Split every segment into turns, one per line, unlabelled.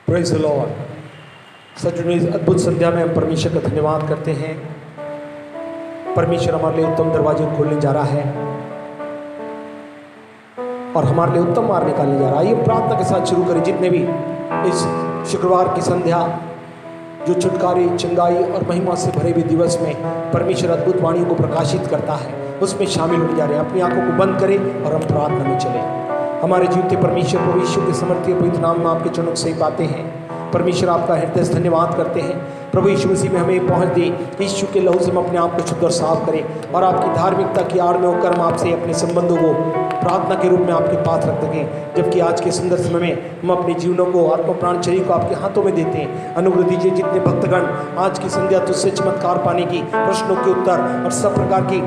Praise the Lord. सचमुच इस अद्भुत संध्या में हम परमेश्वर का धन्यवाद करते हैं। परमेश्वर हमारे लिए उत्तम दरवाजे खोलने जा रहा है और हमारे लिए उत्तम मार्ग निकालने जा रहा है। ये प्रार्थना के साथ शुरू करें। जितने भी इस शुक्रवार की संध्या जो छुटकारे, चंगाई और महिमा से भरे हुए दिवस में परमेश्वर अद्भुत वाणियों को प्रकाशित करता है, उसमें शामिल होने जा रहे हैं। अपनी आंखों को बंद करें और हम प्रार्थना में चलें। हमारे जीवते परमेश्वर प्रभु यीशु के समर्थी पवित्र नाम में आपके चरणों से पाते हैं। परमेश्वर आपका हृदय से धन्यवाद करते हैं। प्रभु यीशु मसीह में हमें पहुंच दे। यीशु के लहू से हम अपने आप को शुद्ध और साफ करें और आपकी धार्मिकता की आड़ में होकर हम आपसे अपने संबंधों को प्रार्थना के रूप में आपके पास रख सकें। जबकि आज के सुंदर समय में हम अपने जीवनों को, आत्मा प्राण शरीर को आपके हाथों में देते हैं। अनुग्रह दीजिए जितने भक्तगण आज की संध्या तुझसे चमत्कार पाने की, प्रश्नों के उत्तर और सब प्रकार की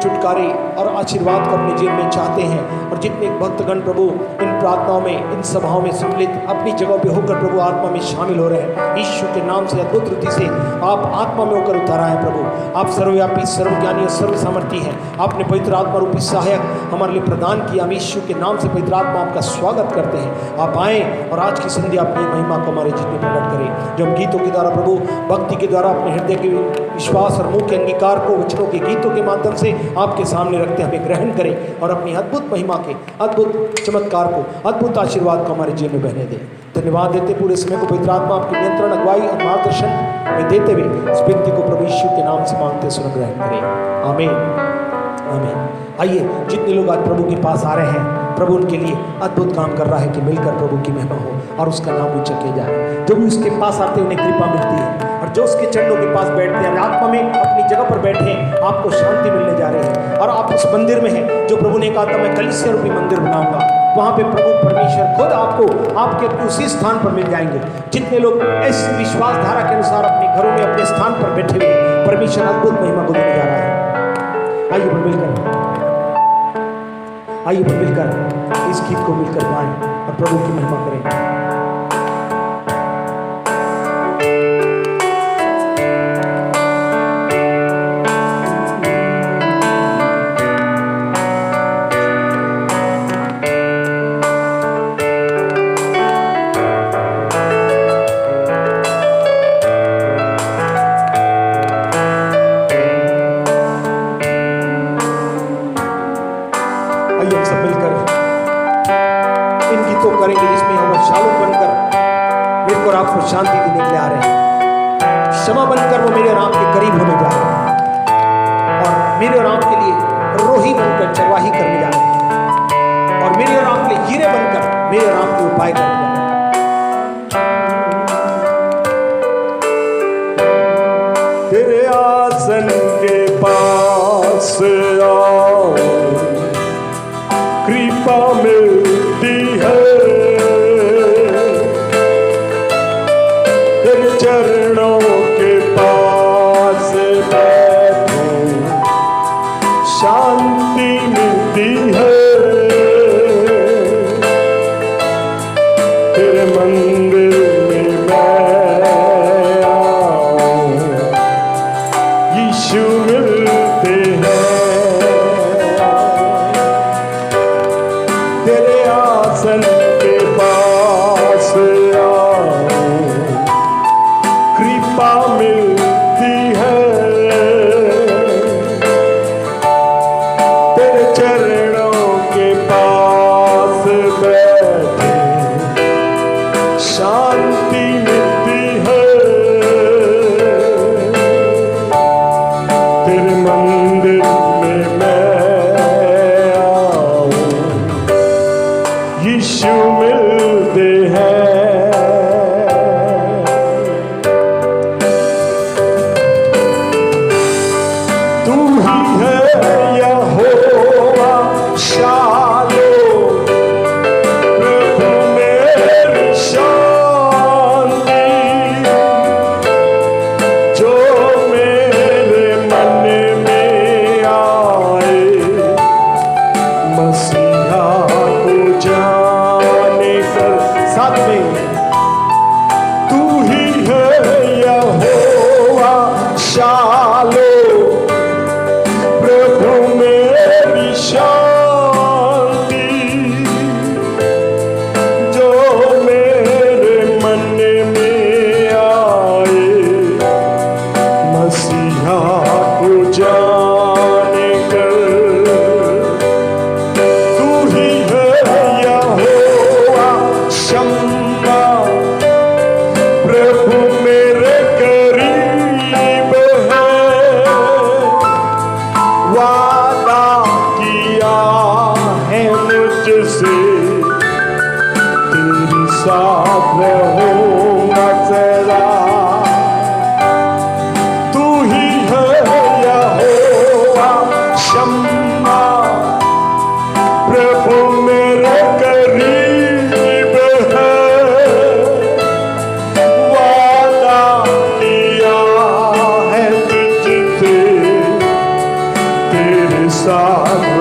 छुटकारे और आशीर्वाद को अपने जीवन में चाहते हैं, और जितने भक्तगण प्रभु इन प्रार्थनाओं में, इन सभाओं में सम्मिलित अपनी जगह पे होकर प्रभु आत्मा में शामिल हो रहे हैं, यीशु के नाम से अद्भुत रीति से आप आत्मा में होकर उतारा है। प्रभु आप सर्वव्यापी, सर्वज्ञानी और सर्व सामर्थी हैं। आपने पवित्र आत्मा रूपी सहायक हमारे लिए प्रदान किया। हम यीशु के नाम से पवित्र आत्मा आपका स्वागत करते हैं। आप आएँ और आज की संध्या अपनी महिमा को हमारे जीवन में प्रकट करें। जो हम गीतों के द्वारा प्रभु भक्ति के द्वारा अपने हृदय के विश्वास और मुंह के अंगीकार को वचनों के गीतों के माध्यम से आपके सामने रखते हमें ग्रहण करें और अपनी अद्भुत महिमा के, अद्भुत चमत्कार को, अद्भुत आशीर्वाद को हमारे जीवन में बहने दें। धन्यवाद देते पूरे समय को पवित्र आत्मा आपके नियंत्रण, अगुवाई और मार्गदर्शन में देते हुए इस व्यक्ति को प्रभु यीशु के नाम से मांगते सुन ग्रहण करें। आमीन, आमीन। आइए, जितने लोग आज प्रभु के पास आ रहे हैं, प्रभु उनके लिए अद्भुत काम कर रहा है कि मिलकर प्रभु की महिमा हो और उसका नाम ऊंचा किया जाए। जो भी उसके पास आते हैं उन्हें कृपा मिलती है, और जो उसके चरणों के पास बैठते हैं, आत्मा में अपनी जगह पर बैठे हैं, आपको शांति मिलने जा रही है। और आप उस मंदिर में हैं जो प्रभु ने कहा था मैं कलीसिया रूपी मंदिर बनाऊंगा, वहाँ पे प्रभु परमेश्वर खुद आपको आपके उसी स्थान पर मिल जाएंगे। जितने लोग इस विश्वास धारा के अनुसार अपने घरों में अपने स्थान पर बैठे हुए, परमेश्वर अद्भुत महिमा को देने जा रहा है। आइए मिलकर इस गीत को मिलकर गाएं और प्रभु की महिमा करें। शांति देने के लिए आ रहे हैं। क्षमा बनकर वो मेरे राम के करीब होने जा रहे हैं और मेरे राम के लिए रोही बनकर चरवाही करने जा रहे हैं और मेरे राम के लिए हीरे बनकर मेरे राम के उपाय करने जा रहे हैं।
तेरे आसन के पास आओ, कृपा मिलती है, चरणों के पास बैठो, शांति मिलती है। तेरे मंदिर में मैं आऊं, यीशु मिलते हैं। तेरे आसन के पास मिलती है, तेरे चरणों के पास बैठे, शांति मिलती है। तेरे मंदिर में मैं आऊं, यीशु मिलते हैं। यहोवा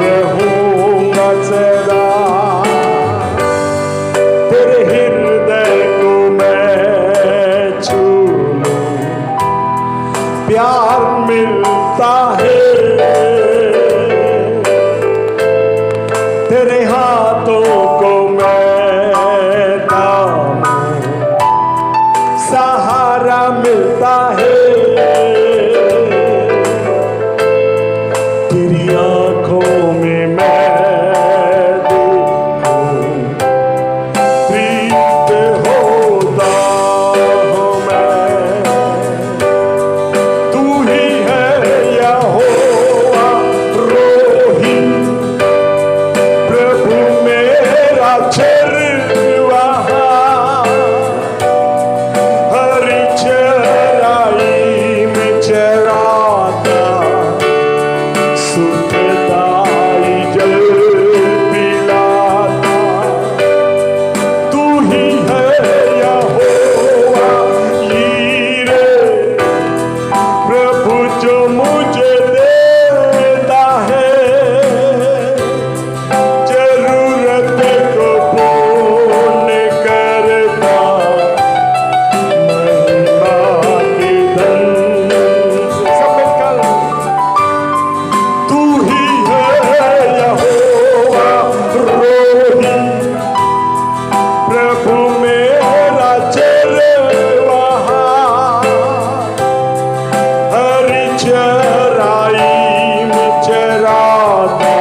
रहूंगा सदा। तेरे हृदय को मैं छू लूं, प्यार मिलता है। तेरे हाथों को मैं थामूं, सहारा मिलता है। तेरी आंखों में मैं देखूं, तृप्त होता हूं मैं। तू ही है यहोवा रोही, प्रभु मेरा चरवाहा। हरी चराई में चराता, सुखदाई जल पिलाता। तू ही है यहोवा यीरे, प्रभु जो मुझे देता है। जरूरत को पूर्ण करता, महिमा के धन से। सब मिलकर तू ही है यहोवा रोही, प्रभु मेरा चरवाहा। हरी चराई में चराता,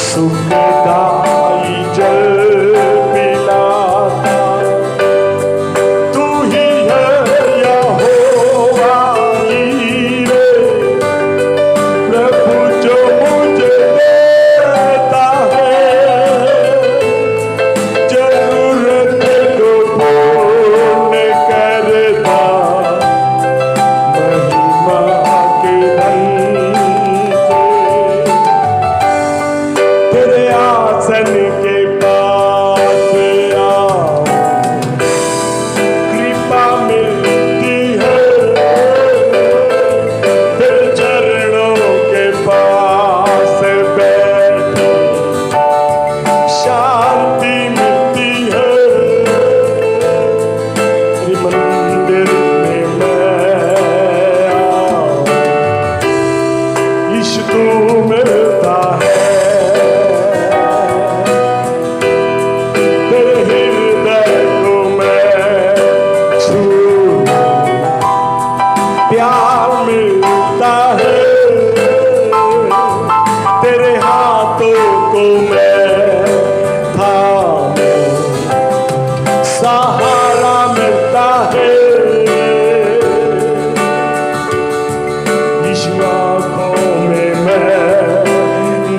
सुखदाई जल पिलाता। तू ही है यहोवा यीरे, प्रभु जो मुझे देता है। जरूरत को पूर्ण करता, महिमा के धन से। तेरे आसन के पास आओ, कृपा मिलती है। तेरे चरणों के पास बैठो, शांति मिलती है। तेरे मंदिर में मैं आऊं, यीशु तू मिलता है। तेरे हृदय को मैं छू लूं, प्यार मिलता है। तेरे हाथों को मैं थामूं, सहारा मिलता है। यीशु आंखों में मैं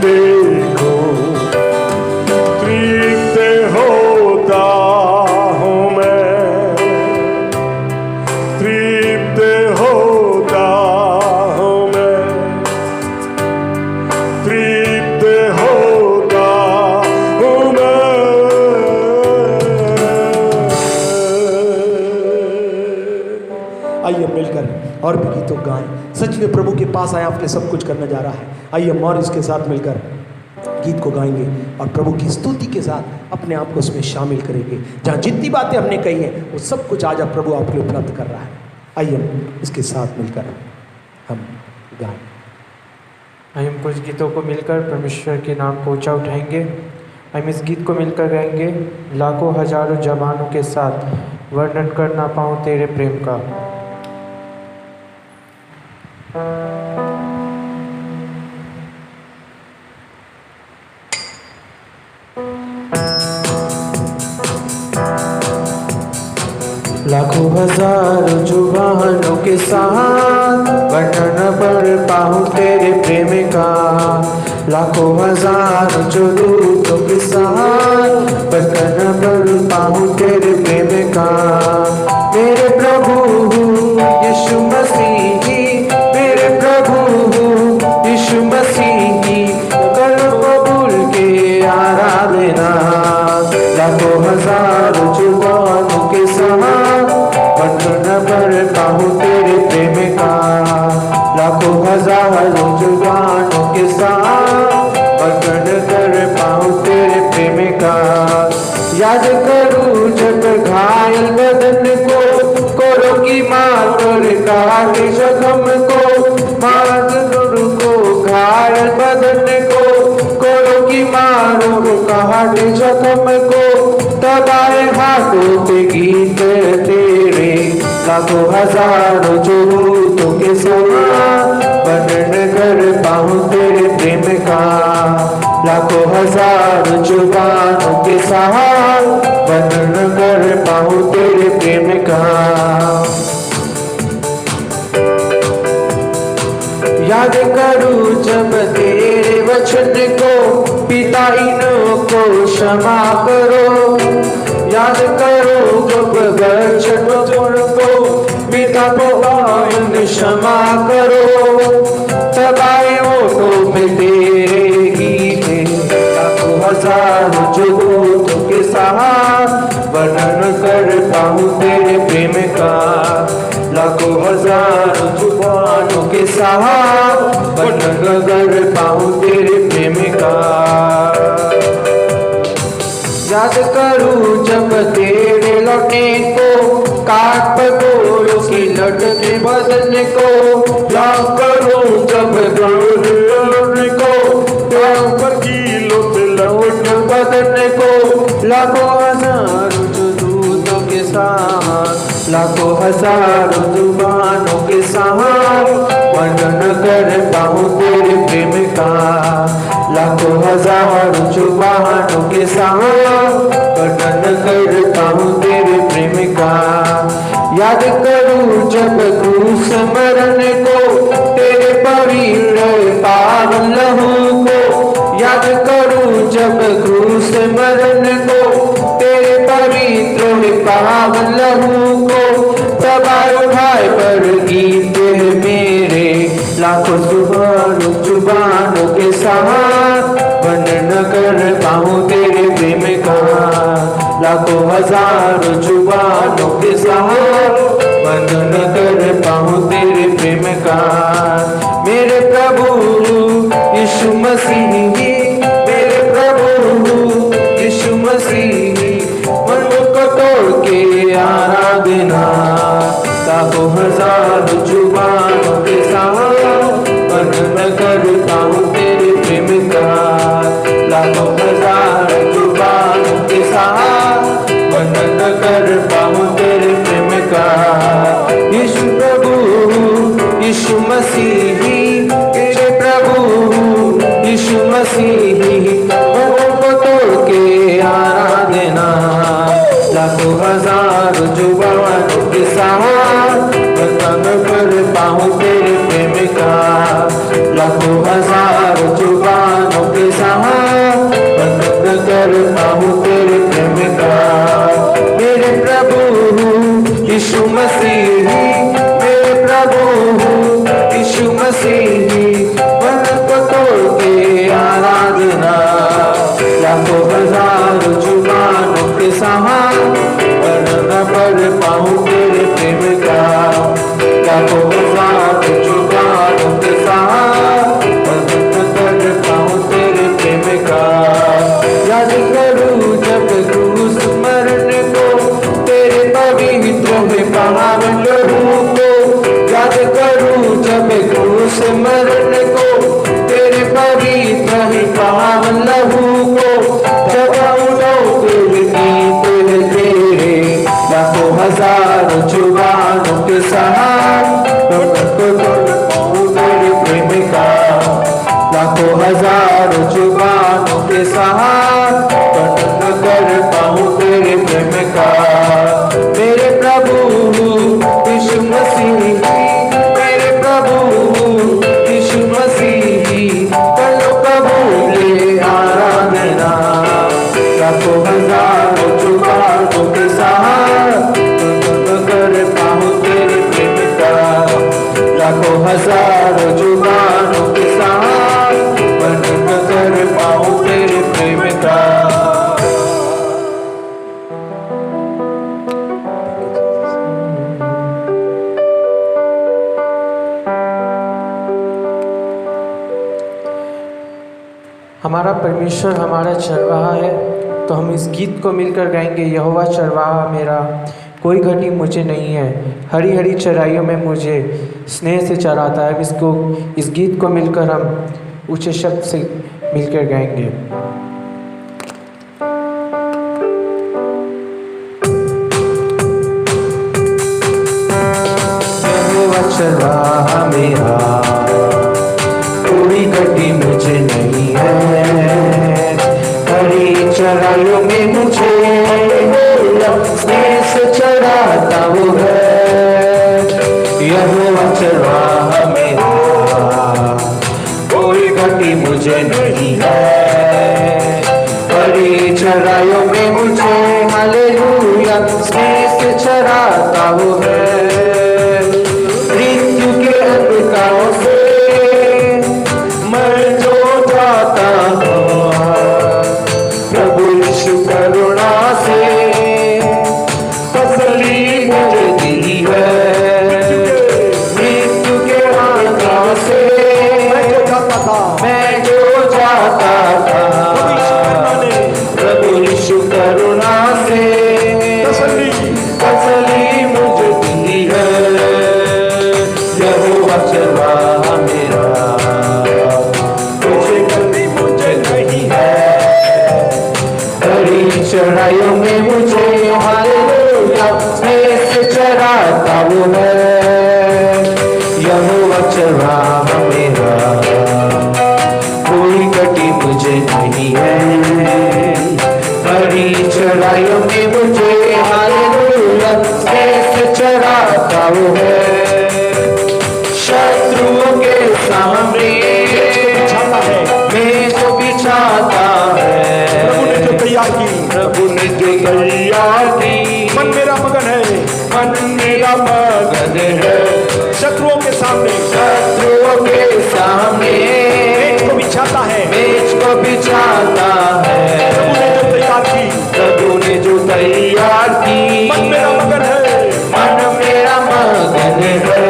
देखूं, तृप्त होता हूं मैं। तृप्त होता हूं मैं। तृप्त होता हूं मैं।
आइए मिलकर और भी गीतों गाएं। सच में प्रभु के पास आया, आपके सब कुछ करने जा रहा है। आइए हम और इसके साथ मिलकर गीत को गाएंगे और प्रभु की स्तुति के साथ अपने आप को उसमें शामिल करेंगे। जहाँ जितनी बातें हमने कही हैं वो सब कुछ आज प्रभु आपके लिए उपलब्ध कर रहा है। आइए हम इसके साथ मिलकर हम गाएं।
हम कुछ गीतों को मिलकर परमेश्वर के नाम को ऊंचा उठाएंगे। हम इस गीत को मिलकर गाएंगे। लाखों हजारों जवानों के साथ वर्णन कर ना पाऊँ तेरे प्रेम का। लाखों हजारों जुबानों के साथ वर्णन कर पाऊँ तेरे प्रेम का। लाखों हजारों जो दूतों के साथ वर्णन कर पाऊँ तेरे प्रेम का। मेरे प्रभु यीशु मसीह, मेरे प्रभु यीशु मसीह, करो कबूल के आराधना। लाखों हजारों जुबानों के साथ वर्णन कर पाऊँ तेरे प्रेम का। लाखों हजारों जुबानों के साथ काटे जख्म को, मार गुरु को घायल बदन को, कोड़ों की मारों को काटे जख्म को, दबाए हाथों पे गीत तेरे, लाखों हजारों जो दूतों के समान, वर्णन कर पाऊं तेरे प्रेम का, लाखों हजारों जुबानों के साथ, वर्णन कर पाऊं तेरे प्रेम का। याद करूं जब तेरे वचन को, पिता इनको क्षमा करो, याद करो जब वचन को, पिता को क्षमा करो, तबाए ओठों में तेरे गीते, लाखों हजारों जो दूतों के साथ, वर्णन कर पाऊं तेरे प्रेम का, लाखों हजारों जुबानों के साथ, वर्णन कर पाऊं तेरे प्रेम का। याद करूं जब तेरे लौटने को, काट पगोलों की लटके बदन को, याद करूं जब लौटने को, काट पगीलों से लटके बदन को, लाखों हजारों दूतों के साथ, लाखों हजारों जुबानों के साथ, वर्णन कर पाऊं तेरे प्रेम का, लाखों हजारों जुबानों के साथ, वर्णन कर पाऊं तेरे प्रेम का। याद करूं जब क्रूस मरण को, तेरे पवित्र पावन लहू को, याद करूं जब क्रूस मरण को, तेरे पवित्र पावन लहू को, तबार उठाए पर गीत मेरे, लाखों जुबानों के साथ, वर्णन कर पाऊं तेरे प्रेम का, लाखों हजारों जुबानों के साथ, वर्णन कर पाऊं तेरे प्रेम का। मेरे प्रभु यीशु मसीह, मेरे प्रभु यीशु मसीह, मन को तोड़ के आराधना, लाखों हजारों जुबानों के साथ, वर्णन कर पाऊं तेरे प्रेम का, लाखों हजारों जुबानों के साथ, वर्णन कर पाऊं तेरे प्रेम का। यीशु प्रभु यीशु मसीह, तेरे प्रभु यीशु मसीह, मन को तोड़ के आराधना, लाखों हजारों जुबानों के साथ, वर्णन कर पाऊं तेरे प्रेम का, लाखों हजारों जुबानों के साथ, वर्णन कर पाऊं तेरे प्रेम का। मेरे प्रभु यीशु मसीह, मेरे प्रभु यीशु मसीह, मन को तोड़ के आराधना, लाखों हजारों जुबानों के साथ, वर्णन कर पाऊं तेरे प्रेम का, लाखों हजारों जुबानों के साथ, वर्णन कर पाऊं तेरे प्रेम का। याद करूं जब क्रूस मरण को, तेरे पवित्र में पावन लहू को, याद करूं जब क्रूस मरण को, तेरे पवित्र में पावन लहू को, जब उठो तेरे गीत तेरे, लाखों हजारों जुबानों के साथ, तेरे प्रेम का, लाखों हजारों जुबानों के साथ, वर्णन कर पाऊं तेरे प्रेम का। मेरे प्रभु यीशु मसीह, मेरे प्रभु यीशु मसीह, करो कबूल आराधना, लाखों हजारों जुबानों के साथ, वर्णन कर पाऊं तेरे प्रेम का, लाखों हजारों जुबानों के साथ, वर्णन कर पाऊं तेरे प्रेम का। हमारा परमेश्वर हमारा चरवाहा है, तो हम इस गीत को मिलकर गाएंगे, यहोवा चरवाहा मेरा, कोई घटी मुझे नहीं है। हरी हरी चराइयों में मुझे स्नेह से चराता है। इस गीत को मिलकर हम ऊंचे शब्द से मिलकर गाएंगे। चरवाहा मेरा, कोई घटी मुझे नहीं है। हरी चराइयों में मुझे स्नेह से चराता वो है। यहोवा चरवाहा मेरा, कोई घटी मुझे नहीं है। हरी चराइयों में मुझे हालेलुया स्नेह से चराता वो है। चढ़ाइयों में मुझे हालेलुया स्नेह से चराता वो है। यहोवा चरवाहा मेरा, कोई घटी मुझे नहीं है। हरी चढ़ाइयों में मुझे हालेलुया स्नेह से चराता वो है। शत्रुओं के सामने मैं जो बिछाता है, प्रभु ने जो तैयार की।
मन मेरा मगन है,
मन मेरा मगन है।
शत्रुओं के सामने मेज को बिछाता है,
प्रभु ने जो तैयार की।
मन मेरा मगन है,
मन मेरा मगन है।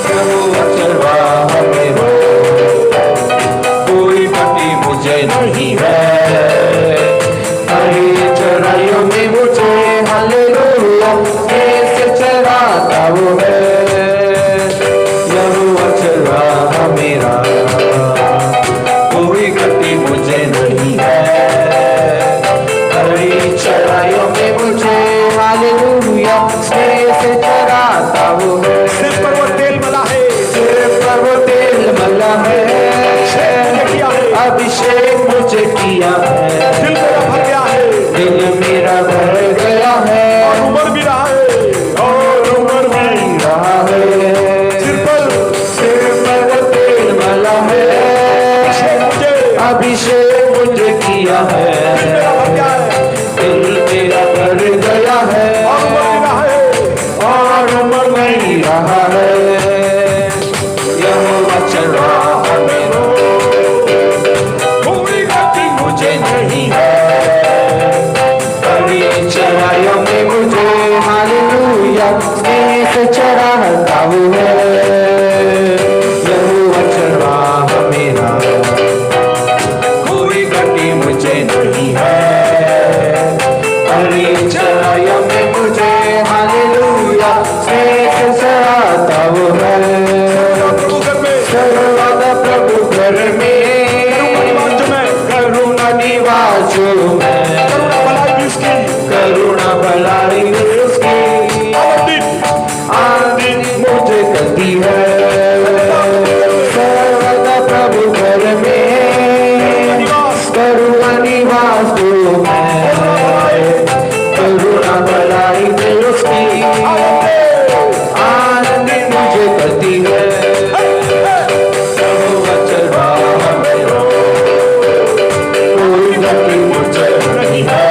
यहोवा चरवाहा मेरा, कोई घटी मुझे नहीं है। हरी चराइयों में मुझे हालेलुया स्नेह से चराता वो है। यहोवा चरवाहा मेरा, कोई घटी मुझे नहीं है। हरी चराइयों में मुझे हालेलुया स्नेह से चराता वो है।
सिर पर वो तेल मला है,
सिर पर वो तेल मला है। अभिषेक मुझे किया है।
दिल मेरा भर गया है,
दिल मेरा भर गया है।
और उम्र भी रहा है,
रहा है।
सिर
पर तेल मला है। अभिषेक मुझे किया है। दिल मेरा भर गया है, और उम्र नहीं रहा है। यहोवा चरवाहा मेरा, कोई घटी मुझे नहीं है। हरी चराइयों में मुझे हालेलुया स्नेह से चराता वो है। यहोवा चरवाहा मेरा, कोई घटी मुझे नहीं है। हरी चराइयों में मुझे हालेलुया स्नेह से चराता वो है। सर्वदा प्रभु घर में, करुणा निवासों में, करुणा भलाई उसकी आदि मुझे करती है। सर्वदा प्रभु घर में, करुणा निवासों में, करुणा भलाई उसकी आदि मुझे करती है। यहोवा चरवाहा मेरा, कोई घटी मुझे नहीं है।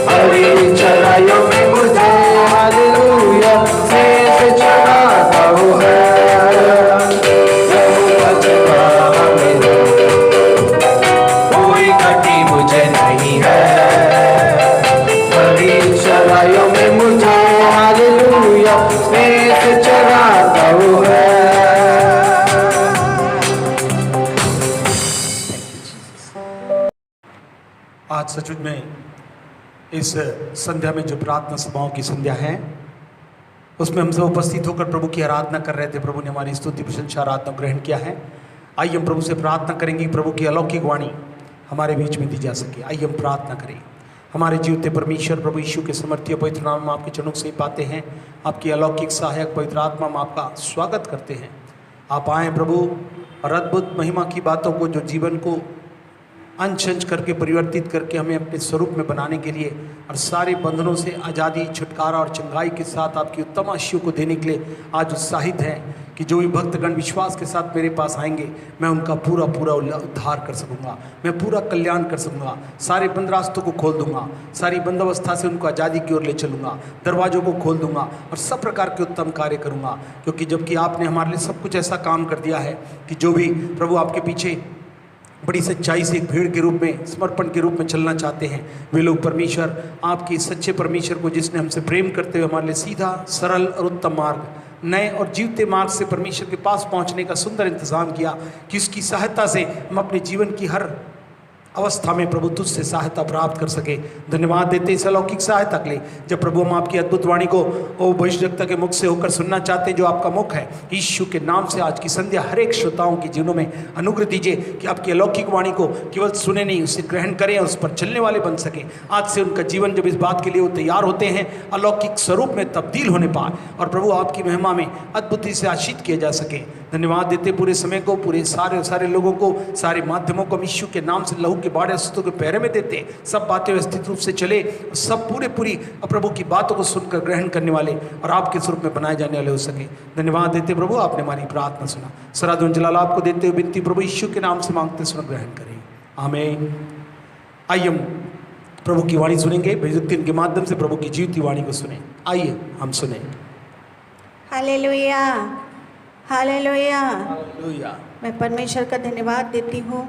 हरी चराइयों में मुझे हालेलुया स्नेह से चराता वो है। यहोवा चरवाहा मेरा, कोई घटी मुझे नहीं है। हरी चराइयों में मुझे हालेलुया स्नेह से चराता वो है।
आज सचमुच में इस संध्या में जो प्रार्थना सभाओं की संध्या है उसमें हम सब उपस्थित होकर प्रभु की आराधना कर रहे थे। प्रभु ने हमारी स्तुति प्रशंसा आराधना ग्रहण किया है। आइए हम प्रभु से प्रार्थना करेंगे कि प्रभु की अलौकिक वाणी हमारे बीच में दी जा सके। आइए हम प्रार्थना करें। हमारे जीवते परमेश्वर प्रभु यीशु के समर्थीय पवित्र नाम में आपके चरणों से पाते हैं। आपकी अलौकिक सहायक पवित्र आत्मा में आपका स्वागत करते हैं। आप आए प्रभु और अद्भुत महिमा की बातों को जो जीवन को अंश अंश करके परिवर्तित करके हमें अपने स्वरूप में बनाने के लिए और सारे बंधनों से आज़ादी छुटकारा और चंगाई के साथ आपकी उत्तम आशीष को देने के लिए आज उत्साहित हैं कि जो भी भक्तगण विश्वास के साथ मेरे पास आएंगे मैं उनका पूरा पूरा उद्धार कर सकूंगा, मैं पूरा कल्याण कर सकूंगा, सारे बंद रास्तों को खोल दूंगा, सारी बंद अवस्था से उनको आज़ादी की ओर ले चलूंगा, दरवाजों को खोल दूंगा और सब प्रकार के उत्तम कार्य करूंगा। क्योंकि जबकि आपने हमारे लिए सब कुछ ऐसा काम कर दिया है कि जो भी प्रभु आपके पीछे बड़ी सच्चाई से एक भीड़ के रूप में समर्पण के रूप में चलना चाहते हैं, वे लोग परमेश्वर आपके सच्चे परमेश्वर को जिसने हमसे प्रेम करते हुए हमारे लिए सीधा सरल और उत्तम मार्ग, नए और जीवते मार्ग से परमेश्वर के पास पहुंचने का सुंदर इंतजाम किया कि उसकी सहायता से हम अपने जीवन की हर अवस्था में प्रभु तुझसे सहायता प्राप्त कर सके। धन्यवाद देते इस अलौकिक सहायता के लिए। जब प्रभु हम आपकी अद्भुत वाणी को ओ भविष्यवक्ता के मुख से होकर सुनना चाहते हैं जो आपका मुख है, यीशु के नाम से आज की संध्या हर एक श्रोताओं के जीवनों में अनुग्रह दीजिए कि आपकी अलौकिक वाणी को केवल सुने नहीं, उसे ग्रहण करें, उस पर चलने वाले बन सके। आज से उनका जीवन जब इस बात के लिए वो तैयार होते हैं अलौकिक स्वरूप में तब्दील होने पाए और प्रभु आपकी महिमा में अद्भुत से आशीष किया जा सके। धन्यवाद देते पूरे समय को, पूरे सारे लोगों को, सारे माध्यमों को यीशु के नाम से लहू के बाड़े अस्तों के पैरे में देते, सब बातें व्यवस्थित रूप से चले, सब पूरी प्रभु की बातों को सुनकर ग्रहण करने वाले और आपके स्वरूप में बनाए जाने वाले हो सके। धन्यवाद देते प्रभु आपने हमारी प्रार्थना सुना। सराधुन जलाल आपको देते हुए विनती प्रभु यीशु के नाम से मांगते सुन ग्रहण करें, आमीन। आइए हम प्रभु की वाणी सुनेंगे, भेजुक्तिन के माध्यम से प्रभु की जीवती वाणी को सुने। आइए हम सुने।
Hallelujah, hallelujah.
हालेलुया।
मैं परमेश्वर का धन्यवाद देती हूँ।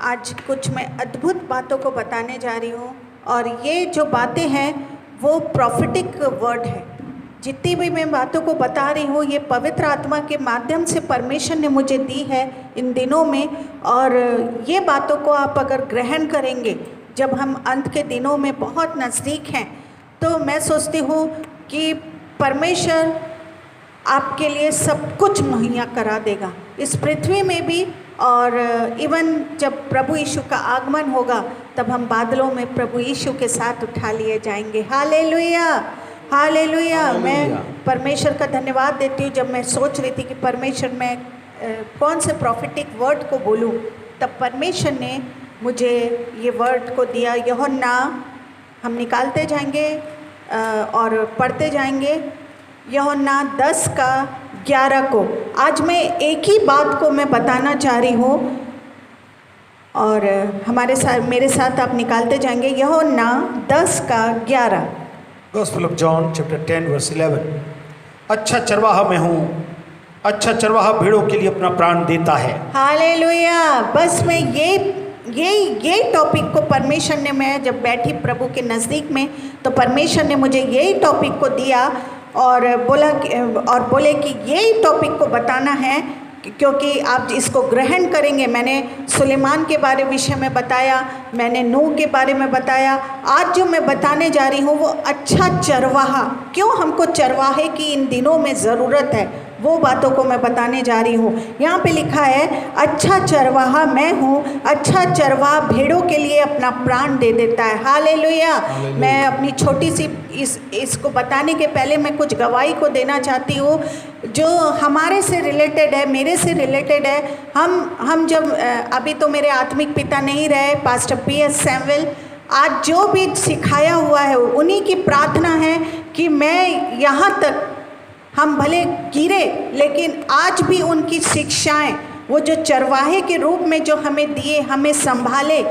आज कुछ मैं अद्भुत बातों को बताने जा रही हूँ और ये जो बातें हैं वो प्रॉफिटिक वर्ड है। जितनी भी मैं बातों को बता रही हूँ ये पवित्र आत्मा के माध्यम से परमेश्वर ने मुझे दी है इन दिनों में। और ये बातों को आप अगर ग्रहण करेंगे जब हम अंत के दिनों में बहुत नज़दीक हैं, तो मैं सोचती हूँ कि परमेश्वर आपके लिए सब कुछ मुहैया करा देगा इस पृथ्वी में भी। और इवन जब प्रभु यीशु का आगमन होगा तब हम बादलों में प्रभु यीशु के साथ उठा लिए जाएंगे। Hallelujah, hallelujah. मैं परमेश्वर का धन्यवाद देती हूँ। जब मैं सोच रही थी कि परमेश्वर मैं कौन से प्रॉफिटिक वर्ड को बोलूँ, तब परमेश्वर ने मुझे ये वर्ड को दिया। यूहन्ना हम निकालते जाएंगे और पढ़ते जाएंगे। यूहन्ना 10:11 को आज मैं एक ही बात को मैं बताना चाह रही हूँ और मेरे साथ आप निकालते जाएंगे। यूहन्ना 10:11।
Gospel of John chapter 10 verse 11। अच्छा चरवाहा मैं हूँ, अच्छा चरवाहा भेड़ों के लिए अपना प्राण देता है।
हालेलुया। बस मैं ये टॉपिक को परमेश्वर ने, मैं जब बैठी प्रभु के नज़दीक में तो परमेश्वर ने मुझे यही टॉपिक को दिया और बोले कि यही टॉपिक को बताना है क्योंकि आप इसको ग्रहण करेंगे। मैंने सुलेमान के विषय में बताया, मैंने नूह के बारे में बताया। आज जो मैं बताने जा रही हूँ वो अच्छा चरवाहा, क्यों हमको चरवाहे की इन दिनों में ज़रूरत है, वो बातों को मैं बताने जा रही हूँ। यहाँ पे लिखा है अच्छा चरवाहा मैं हूँ, अच्छा चरवाहा भेड़ों के लिए अपना प्राण दे देता है। हालेलुया। मैं अपनी छोटी सी इसको बताने के पहले मैं कुछ गवाही को देना चाहती हूँ जो हमारे से रिलेटेड है, मेरे से रिलेटेड है। हम जब अभी तो मेरे आत्मिक पिता नहीं रहे, पास्टर PS सैमुअल, आज जो भी सिखाया हुआ है उन्हीं की प्रार्थना है कि मैं यहाँ तक, हम भले गिरे लेकिन आज भी उनकी शिक्षाएं, वो जो चरवाहे के रूप में जो हमें दिए, हमें संभाले,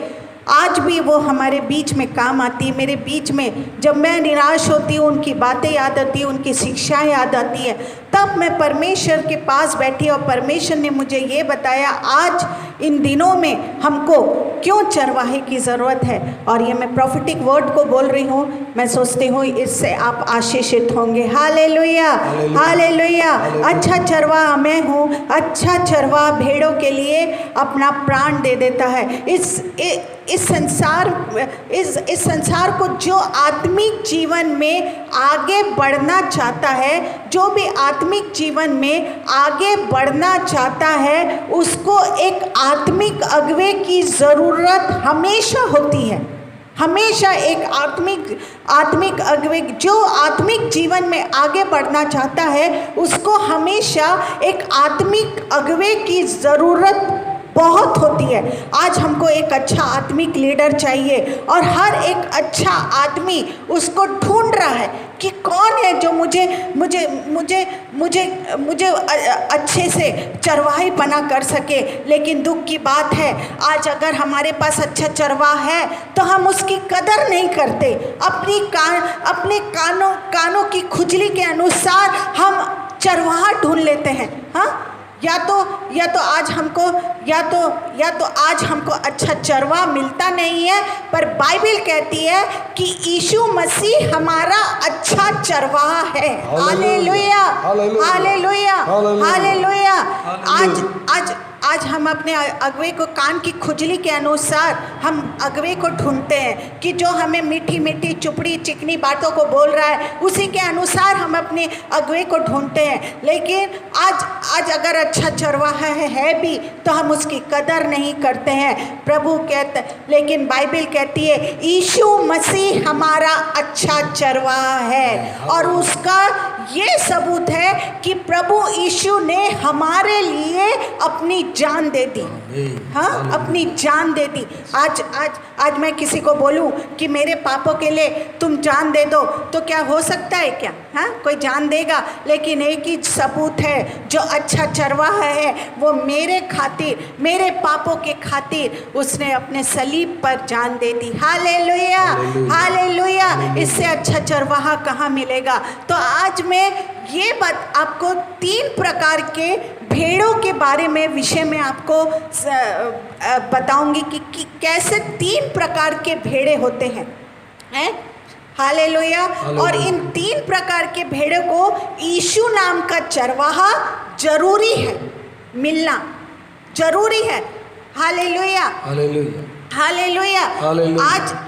आज भी वो हमारे बीच में काम आती है। मेरे बीच में जब मैं निराश होती हूँ उनकी बातें याद आती है, उनकी शिक्षाएं याद आती है, तब मैं परमेश्वर के पास बैठी और परमेश्वर ने मुझे ये बताया आज इन दिनों में हमको क्यों चरवाहे की ज़रूरत है। और ये मैं प्रॉफिटिक वर्ड को बोल रही हूँ, मैं सोचती हूँ इससे आप आशीषित होंगे। Hallelujah, hallelujah. अच्छा चरवाहा मैं हूँ। अच्छा चरवाहा भेड़ों के लिए अपना प्राण दे देता है। इस संसार को जो आत्मिक जीवन में आगे बढ़ना चाहता है, जो भी आत्मिक जीवन में आगे बढ़ना चाहता है, उसको एक आत्मिक अगुवे की ज़रूरत हमेशा होती है। हमेशा एक आत्मिक अगुवे, जो आत्मिक जीवन में आगे बढ़ना चाहता है, उसको हमेशा एक आत्मिक अगुवे की ज़रूरत बहुत होती है। आज हमको एक अच्छा आत्मिक लीडर चाहिए और हर एक अच्छा आदमी उसको ढूंढ रहा है कि कौन है जो मुझे अच्छे से चरवाही बना कर सके। लेकिन दुख की बात है, आज अगर हमारे पास अच्छा चरवाहा है तो हम उसकी कदर नहीं करते। अपने कानों की खुजली के अनुसार हम चरवाहा ढूंढ लेते हैं। हाँ, या तो आज हमको अच्छा चरवाहा मिलता नहीं है, पर बाइबल कहती है कि यीशु मसीह हमारा अच्छा चरवाहा है। Hallelujah, hallelujah, hallelujah. आज हम अपने अगुवे को कान की खुजली के अनुसार हम अगुवे को ढूंढते हैं कि जो हमें मीठी मीठी चुपड़ी चिकनी बातों को बोल रहा है, उसी के अनुसार हम अपने अगुवे को ढूंढते हैं। लेकिन आज अगर अच्छा चरवाहा है भी तो हम उसकी कदर नहीं करते हैं। प्रभु कहते, लेकिन बाइबल कहती है यीशु मसीह हमारा अच्छा चरवाहा है। और उसका ये सबूत है कि प्रभु यीशु ने हमारे लिए अपनी जान दे दी। हाँ, अपनी जान दे दी। आज मैं किसी को बोलूं कि मेरे पापों के लिए तुम जान दे दो, तो क्या हो सकता है क्या? हाँ, कोई जान देगा? लेकिन एक ही सबूत है, जो अच्छा चरवाहा है वो मेरे खातिर, मेरे पापों के खातिर उसने अपने सलीब पर जान दे दी। Hallelujah, hallelujah. इससे अच्छा चरवाहा कहाँ मिलेगा? तो आज मैं ये बात आपको 3 प्रकार के भेड़ों के बारे में विषय में आपको बताऊंगी कि कैसे 3 प्रकार के भेड़े होते हैं। हालेलुया। और इन 3 प्रकार के भेड़ों को यीशु नाम का चरवाहा जरूरी है, मिलना जरूरी है। Hallelujah, hallelujah, hallelujah.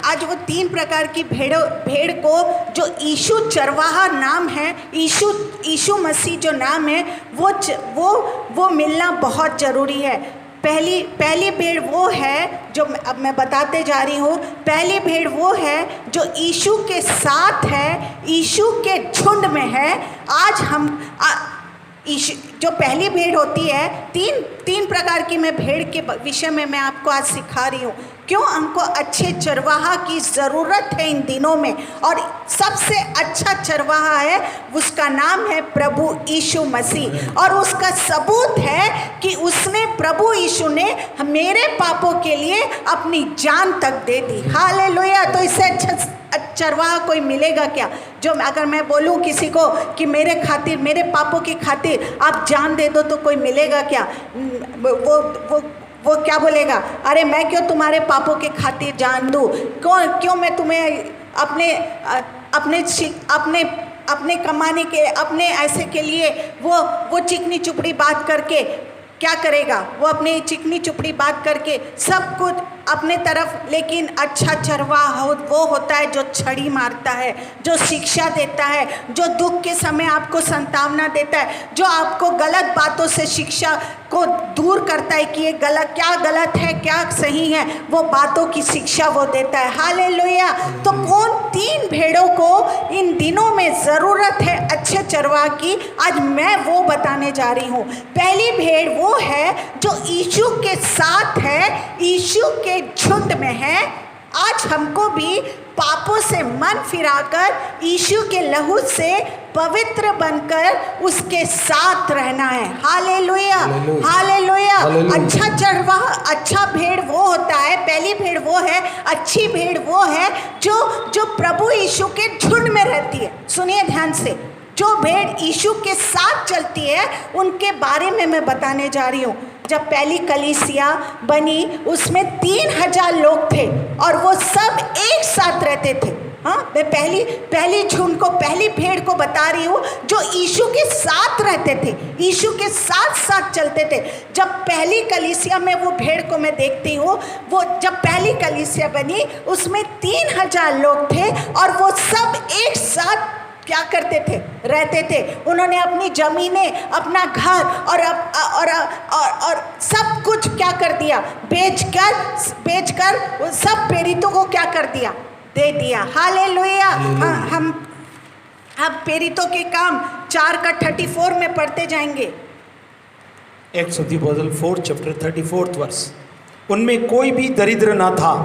आज वो 3 प्रकार की भेड़ को जो यीशु चरवाहा नाम है, यीशु मसीह जो नाम है, वो मिलना बहुत ज़रूरी है। पहली भेड़ वो है जो अब मैं बताते जा रही हूँ। पहली भेड़ वो है जो यीशु के साथ है, यीशु के झुंड में है। आज हम जो पहली भेड़ होती है, तीन प्रकार की मैं भेड़ के विषय में मैं आपको आज सिखा रही हूँ। क्यों हमको अच्छे चरवाहा की ज़रूरत है इन दिनों में, और सबसे अच्छा चरवाहा है, उसका नाम है प्रभु यीशु मसीह। और उसका सबूत है कि उसने, प्रभु यीशु ने मेरे पापों के लिए अपनी जान तक दे दी। हालेलुया। तो इससे अच्छा चरवाहा कोई मिलेगा क्या? जो अगर मैं बोलूं किसी को कि मेरे खातिर, मेरे पापों की खातिर आप जान दे दो, तो कोई मिलेगा क्या? वो क्या बोलेगा? अरे मैं क्यों तुम्हारे पापों के खातिर जान दूं? क्यों मैं तुम्हें अपने कमाने के, अपने ऐसे के लिए वो चिकनी चुपड़ी बात करके क्या करेगा? वो अपनी चिकनी चुपड़ी बात करके सब कुछ अपने तरफ। लेकिन अच्छा चरवाहा वो होता है जो छड़ी मारता है, जो शिक्षा देता है, जो दुख के समय आपको संतावना देता है, जो आपको गलत बातों से शिक्षा को दूर करता है कि ये गलत, क्या गलत है क्या सही है, वो बातों की शिक्षा वो देता है। हालेलुया। तो कौन 3 भेड़ों को इन दिनों में ज़रूरत है अच्छे चरवाहा की, आज मैं वो बताने जा रही हूँ। पहली भेड़ वो है जो यीशु के साथ है, यीशु के झुंड में है। आज हमको भी पापों से मन फिराकर यीशु के लहू से पवित्र बनकर उसके साथ रहना है। Hallelujah, hallelujah. अच्छा चरवाहा, अच्छा भेड़ वो होता है, पहली भेड़ वो है, अच्छी भेड़ वो है जो प्रभु यीशु के झुंड में रहती है। सुनिए ध्यान से, जो भेड़ यीशु के साथ चलती है उनके बारे में मैं बताने जा रही हूँ। जब पहली कलीसिया बनी उसमें 3000 लोग थे और वो सब एक साथ रहते थे। हाँ, मैं पहली झुंड को, पहली भेड़ को बता रही हूँ जो यीशु के साथ रहते थे, यीशु के साथ साथ चलते थे। जब पहली कलीसिया में वो भेड़ को मैं देखती हूँ, वो जब पहली कलीसिया बनी उसमें 3000 लोग थे और वो सब एक साथ क्या करते थे, रहते थे। उन्होंने अपनी जमीनें, अपना घर और सब कुछ क्या कर दिया, बेचकर सब प्रेरितों को क्या कर दिया, दे दिया। हालेलुया। हम प्रेरितों के काम 4:34 में पढ़ते जाएंगे।
Acts of the Apostle 4 chapter 34 verse. उनमें कोई भी दरिद्र ना था,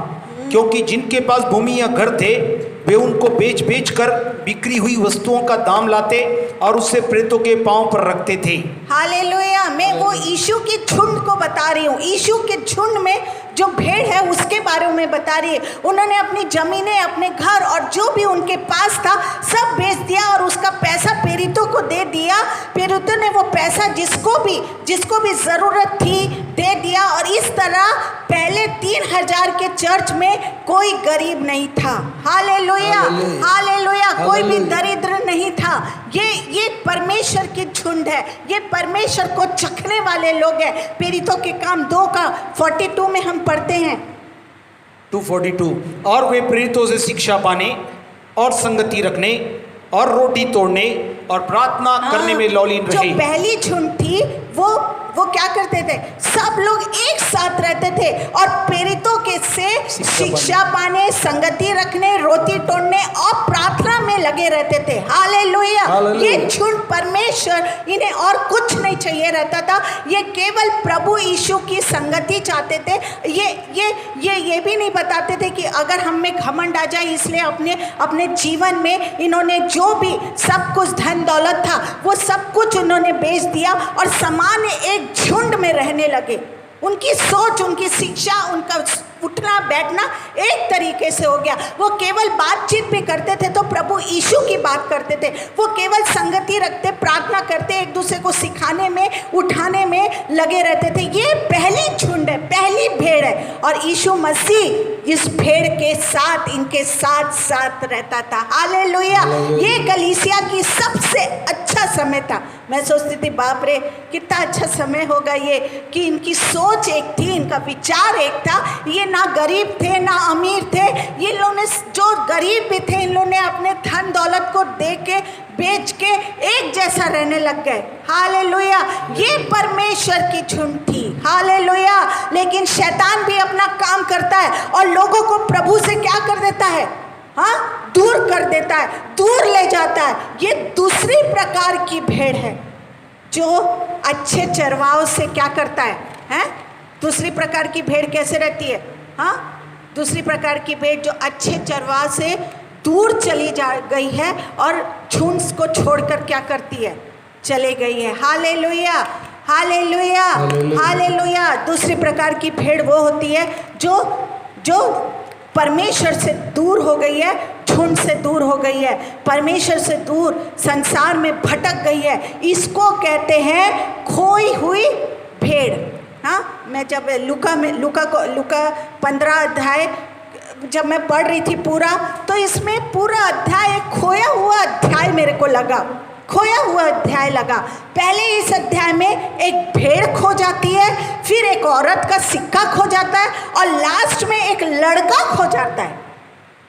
क्योंकि जिनके पास भूमि या घर थे वे उनको बेच कर बिक्री हुई वस्तुओं का दाम लाते और उससे प्रेरितों के पांव पर रखते थे।
हालेलुया। मैं वो यीशु की झुंड को बता रही हूँ, यीशु के झुंड में जो भेड़ है उसके बारे में बता रही है। उन्होंने अपनी जमीनें, अपने घर और जो भी उनके पास था सब बेच दिया और उसका पैसा प्रेरितों को दे दिया। प्रेरितों ने वो पैसा जिसको भी ज़रूरत थी दे दिया और इस तरह पहले 3000 के चर्च में कोई गरीब नहीं था। Hallelujah, hallelujah. कोई भी दरिद्र नहीं था। ये परमेश्वर की झुंड है, ये परमेश्वर को चखने वाले लोग हैं। प्रेरितों के काम 2:42 में हम पढ़ते हैं,
2:42। और वे प्रेरितों से शिक्षा पाने और संगति रखने और रोटी तोड़ने और प्रार्थना करने में लौलीन रहे।
जो पहली झुंड थी वो क्या करते थे, सब लोग एक साथ रहते थे और प्रेरितों के से शिक्षा पाने, संगति रखने, रोटी तोड़ने और प्रार्थना में लगे रहते थे। हालेलुया। ये झुंड परमेश्वर, इन्हें और कुछ नहीं चाहिए रहता था, ये केवल प्रभु यीशु की संगति चाहते थे। ये भी नहीं बताते थे कि अगर हम में घमंड आ जाए इसलिए अपने जीवन में इन्होंने जो भी सब कुछ धन दौलत था वो सब कुछ उन्होंने बेच दिया और सामान्य एक झुंड में रहने लगे। उनकी सोच, उनकी शिक्षा, उनका उठना बैठना एक तरीके से हो गया। वो केवल बातचीत भी करते थे तो प्रभु यीशु की बात करते थे। वो केवल संगति रखते, प्रार्थना करते, एक दूसरे को सिखाने में, उठाने में लगे रहते थे। ये पहली झुंड है, पहली भेड़ है और यीशु मसीह इस भेड़ के साथ, इनके साथ साथ रहता था। हालेलुया। ये कलीसिया की सबसे अच्छा समय था। मैं सोचती थी बाप रे कितना अच्छा समय होगा ये, कि इनकी सोच एक थी, इनका विचार एक था। ये ना गरीब थे ना अमीर थे। ये लोग ने, जो गरीब भी थे, इन लोगों ने अपने धन दौलत को दे के, बेच के एक जैसा रहने लग गए। हालेलुया। ये परमेश्वर की झुंड थी। हालेलुया। लेकिन शैतान भी अपना काम करता है और लोगों को प्रभु से क्या कर देता है, हाँ, दूर कर देता है, दूर ले जाता है। ये दूसरी प्रकार की भेड़ है जो अच्छे चरवाहों से क्या करता है, हैं? दूसरी प्रकार की भेड़ कैसे रहती है, हाँ? दूसरी प्रकार की भेड़ जो अच्छे चरवाह से दूर चली जा गई है और झुंड को छोड़कर क्या करती है, चले गई है। Hallelujah, hallelujah, hallelujah. दूसरी प्रकार की भेड़ वो होती है जो परमेश्वर से दूर हो गई है, झुंड से दूर हो गई है, परमेश्वर से दूर संसार में भटक गई है। इसको कहते हैं खोई हुई भेड़। हाँ, मैं जब लूका 15 अध्याय जब मैं पढ़ रही थी पूरा, तो इसमें पूरा अध्याय एक खोया हुआ अध्याय मेरे को लगा, खोया हुआ अध्याय लगा। पहले इस अध्याय में एक भेड़ खो जाती है, फिर एक औरत का सिक्का खो जाता है और लास्ट में एक लड़का खो जाता है।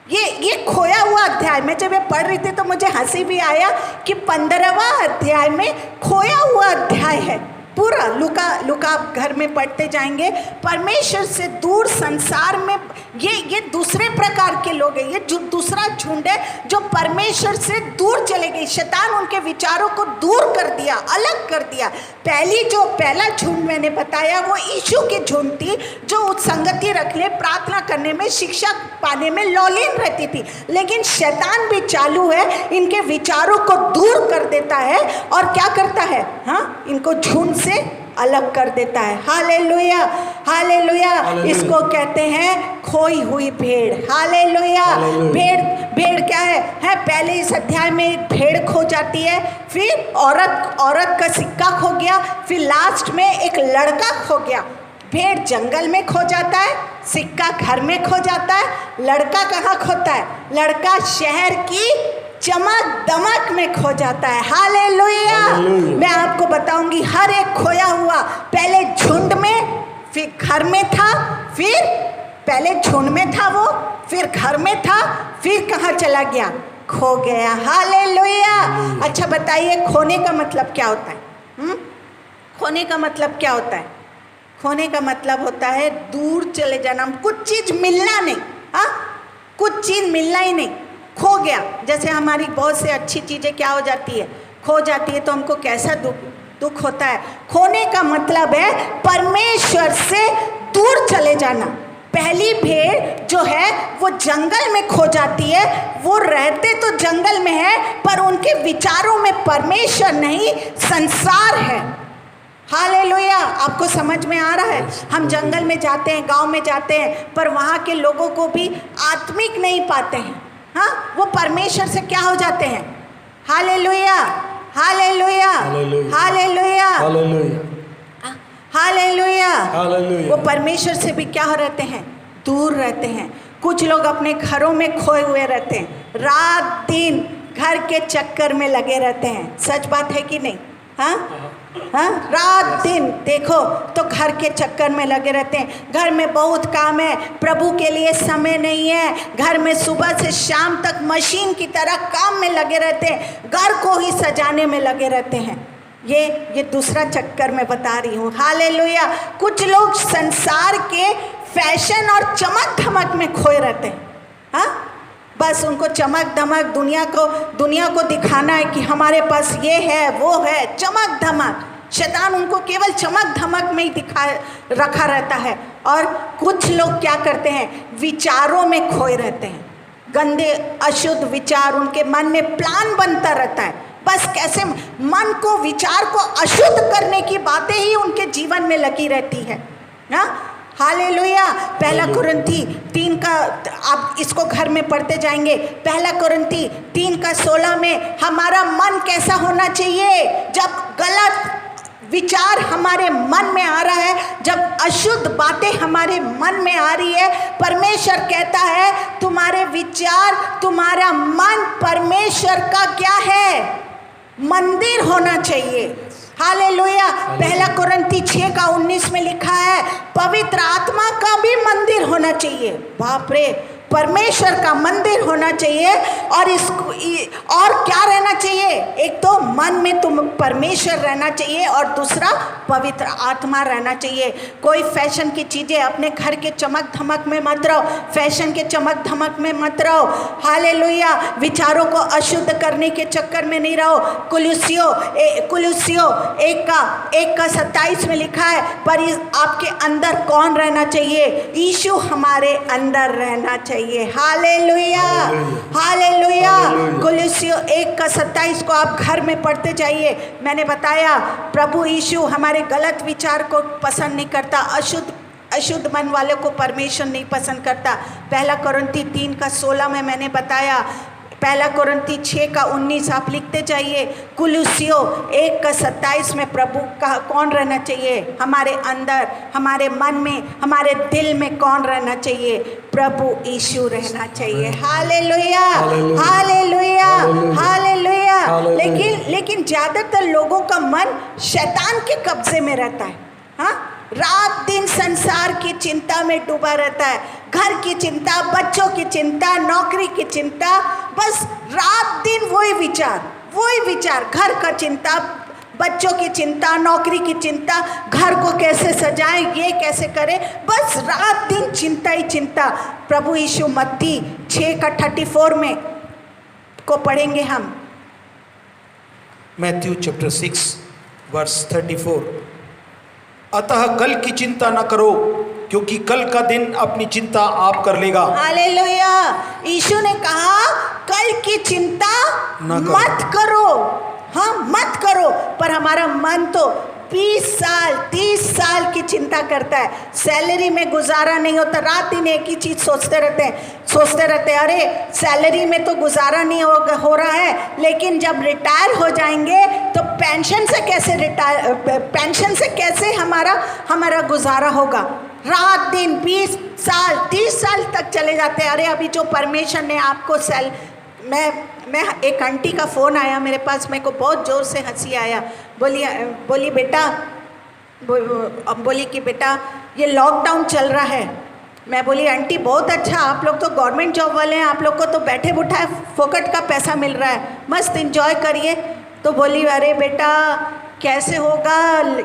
ये खोया हुआ अध्याय में जब मैं पढ़ रही थी तो मुझे हंसी भी आया कि 15वां अध्याय में खोया हुआ अध्याय है पूरा। लूका आप घर में पढ़ते जाएंगे। परमेश्वर से दूर संसार में ये दूसरे प्रकार के लोग हैं। ये जो दूसरा झुंड है जो परमेश्वर से दूर चले गए। शैतान उनके विचारों को दूर कर दिया, अलग कर दिया। पहला झुंड मैंने बताया वो यीशु की झुंड थी जो संगति रखने, प्रार्थना करने में, शिक्षा पाने में लौलीन रहती थी। लेकिन शैतान भी चालू है, इनके विचारों को दूर कर देता है और क्या करता है, हाँ, इनको झुंड से अलग कर देता है। हालेलुया। हालेलुया।
हालेलुया।
इसको कहते हैं खोई हुई भेड़। हालेलुया।
हालेलुया।
भेड़ क्या है पहले इस अध्याय में एक भेड़ खो जाती है, फिर औरत का सिक्का खो गया, फिर लास्ट में एक लड़का खो गया। भेड़ जंगल में खो जाता है, सिक्का घर में खो जाता है, लड़का कहाँ खोता है? लड़का शहर की चमक दमक में खो जाता है। हालेलुया। मैं आपको बताऊंगी, हर एक खोया हुआ पहले झुंड में, फिर घर में था, फिर पहले झुंड में था वो, फिर घर में था, फिर कहाँ चला गया? खो गया। हालेलुया। अच्छा बताइए, खोने का मतलब क्या होता है? खोने का मतलब क्या होता है? खोने का मतलब होता है दूर चले जाना, कुछ चीज मिलना नहीं। हाँ, कुछ चीज मिलना ही नहीं, खो गया। जैसे हमारी बहुत से अच्छी चीजें क्या हो जाती है? खो जाती है, तो हमको कैसा दुख होता है। खोने का मतलब है परमेश्वर से दूर चले जाना। पहली भेड़ जो है वो जंगल में खो जाती है, वो रहते तो जंगल में है पर उनके विचारों में परमेश्वर नहीं, संसार है। हालेलुया। आपको समझ में आ रहा है? हम जंगल में जाते हैं, गांव में जाते हैं, पर वहाँ के लोगों को भी आत्मिक नहीं पाते हैं। हाँ, वो परमेश्वर से क्या हो जाते हैं? Hallelujah, hallelujah, hallelujah, hallelujah. वो परमेश्वर से भी क्या हो रहते हैं? दूर रहते हैं। कुछ लोग अपने घरों में खोए हुए रहते हैं, रात दिन घर के चक्कर में लगे रहते हैं। सच बात है कि नहीं? हाँ हाँ, रात दिन देखो तो घर के चक्कर में लगे रहते हैं। घर में बहुत काम है, प्रभु के लिए समय नहीं है। घर में सुबह से शाम तक मशीन की तरह काम में लगे रहते हैं, घर को ही सजाने में लगे रहते हैं। ये दूसरा चक्कर मैं बता रही हूँ। हालेलुया। कुछ लोग संसार के फैशन और चमक धमक में खोए रहते हैं। हाँ, बस उनको चमक धमक, दुनिया को दिखाना है कि हमारे पास ये है वो है, चमक धमक। शैतान उनको केवल चमक धमक में ही रखा रहता है। और कुछ लोग क्या करते हैं? विचारों में खोए रहते हैं। गंदे अशुद्ध विचार उनके मन में प्लान बनता रहता है। बस कैसे मन को, विचार को अशुद्ध करने की बातें ही उनके जीवन में लगी रहती है। हाँ, हालेलुया। पहला कुरिन्थी 3 का, आप इसको घर में पढ़ते जाएंगे। पहला कुरिन्थी 3:16 में हमारा मन कैसा होना चाहिए? जब गलत विचार हमारे मन में आ रहा है, जब अशुद्ध बातें हमारे मन में आ रही है, परमेश्वर कहता है तुम्हारे विचार, तुम्हारा मन परमेश्वर का क्या है? मंदिर होना चाहिए। हालेलुया। पहला कुरिन्थी 6:19 में लिखा है पवित्र आत्मा का भी मंदिर होना चाहिए। बाप रे, परमेश्वर का मंदिर होना चाहिए। और क्या रहना चाहिए? एक तो मन में तुम परमेश्वर रहना चाहिए और दूसरा पवित्र आत्मा रहना चाहिए। कोई फैशन की चीज़ें अपने घर के चमक धमक में मत रहो, फैशन के चमक धमक में मत रहो। हालेलुया। विचारों को अशुद्ध करने के चक्कर में नहीं रहो। कुलुस्सियों 1:27 में लिखा है पर आपके अंदर कौन रहना चाहिए? यीशु हमारे अंदर रहना चाहिए। Hallelujah, hallelujah. कुलुस्सियों 1:27 को आप घर में पढ़ते जाइए। मैंने बताया प्रभु यीशु हमारे गलत विचार को पसंद नहीं करता, अशुद्ध मन वालों को परमेश्वर नहीं पसंद करता। पहला कुरिन्थी 3:16 में मैंने बताया। पहला कुरिन्थी 6:19 आप लिखते जाइए। कुलुस्सियों 1:27 में प्रभु का कौन रहना चाहिए? हमारे अंदर, हमारे मन में, हमारे दिल में कौन रहना चाहिए? प्रभु यीशु रहना चाहिए। Hallelujah, hallelujah, hallelujah. लेकिन ज़्यादातर लोगों का मन शैतान के कब्जे में रहता है। हाँ, रात दिन संसार की चिंता में डूबा रहता है। घर की चिंता, बच्चों की चिंता, नौकरी की चिंता, बस रात दिन वही विचार, घर का चिंता, बच्चों की चिंता, नौकरी की चिंता, घर को कैसे सजाएं, ये कैसे करें, बस रात दिन चिंता ही चिंता। प्रभु यीशु मत्ती 6:34 में को पढ़ेंगे हम।
Matthew chapter 6:34। अतः कल की चिंता न करो, क्योंकि कल का दिन अपनी चिंता आप कर लेगा।
हालेलुया। यीशु ने कहा कल की चिंता मत करो। हाँ, मत करो। पर हमारा मन तो 20 साल 30 साल की चिंता करता है, सैलरी में गुजारा नहीं होता, रात दिन एक ही चीज़ सोचते रहते हैं, अरे सैलरी में तो गुजारा नहीं हो रहा है, लेकिन जब रिटायर हो जाएंगे तो पेंशन से कैसे हमारा गुजारा होगा। रात दिन 20 साल 30 साल तक चले जाते हैं। अरे अभी जो परमेश्वर ने आपको मैं एक आंटी का फ़ोन आया मेरे पास, मेरे को बहुत ज़ोर से हंसी आया। बोली कि बेटा ये लॉकडाउन चल रहा है। मैं बोली आंटी बहुत अच्छा, आप लोग तो गवर्नमेंट जॉब वाले हैं, आप लोग को तो बैठे बुठाए फोकट का पैसा मिल रहा है, मस्त एंजॉय करिए। तो बोली अरे बेटा कैसे होगा,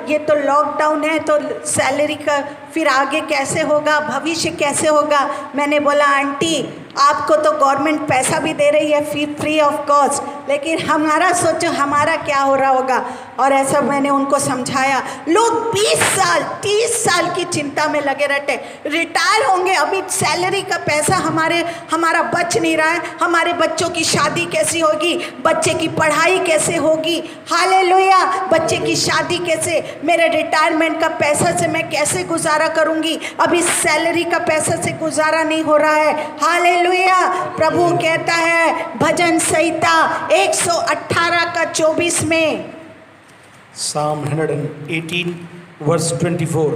ये तो लॉकडाउन है तो सैलरी का फिर आगे कैसे होगा, भविष्य कैसे होगा। मैंने बोला आंटी आपको तो गवर्नमेंट पैसा भी दे रही है फ्री ऑफ कॉस्ट, लेकिन हमारा सोचो हमारा क्या हो रहा होगा। और ऐसा मैंने उनको समझाया। लोग 20 साल 30 साल की चिंता में लगे रहते, रिटायर होंगे, अभी सैलरी का पैसा हमारा बच नहीं रहा है, हमारे बच्चों की शादी कैसी होगी, बच्चे की पढ़ाई कैसे होगी, हालेलुया, बच्चे की शादी कैसे, मेरे रिटायरमेंट का पैसा से मैं कैसे गुजारा करूंगी, अभी सैलरी का पैसा से गुजारा नहीं हो रहा है। हालेलुया। प्रभु कहता है भजन संहिता 118 का 24 में,
Psalm 118 वर्स 24,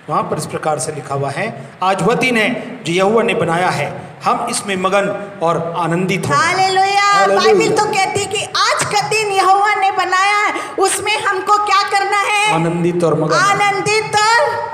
वहाँ पर इस प्रकार से लिखा हुआ है, आज वह दिन है जो यहोवा ने बनाया है, हम इसमें मगन और आनंदित हों।
हालेलुया। बाइबल तो कहती है कि आज का दिन यहोवा ने बनाया है, उसमें हमको क्या करना है,
आनंदित और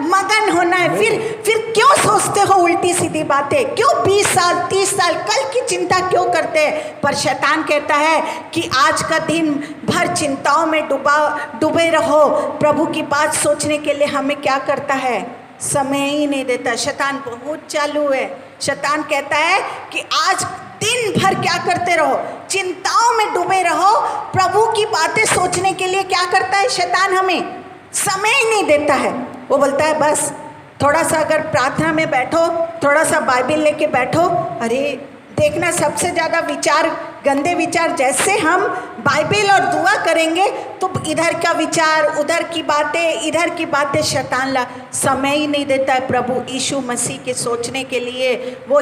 मगन
होना है। फिर क्यों सोचते हो उल्टी सीधी बातें, क्यों 20 साल 30 साल कल की चिंता क्यों करते हैं। पर शैतान कहता है कि आज का दिन भर चिंताओं में डूबे रहो, प्रभु की बात सोचने के लिए हमें क्या करता है, समय ही नहीं देता। शैतान बहुत चालू है। शैतान कहता है कि आज दिन भर क्या करते रहो, चिंताओं में डूबे रहो, प्रभु की बातें सोचने के लिए क्या करता है शैतान, हमें समय ही नहीं देता है। वो बोलता है बस थोड़ा सा अगर प्रार्थना में बैठो, थोड़ा सा बाइबल लेके बैठो, अरे देखना सबसे ज़्यादा गंदे विचार, जैसे हम बाइबल और दुआ करेंगे तो इधर का विचार, उधर की बातें शैतान समय ही नहीं देता है प्रभु यीशु मसीह के सोचने के लिए। वो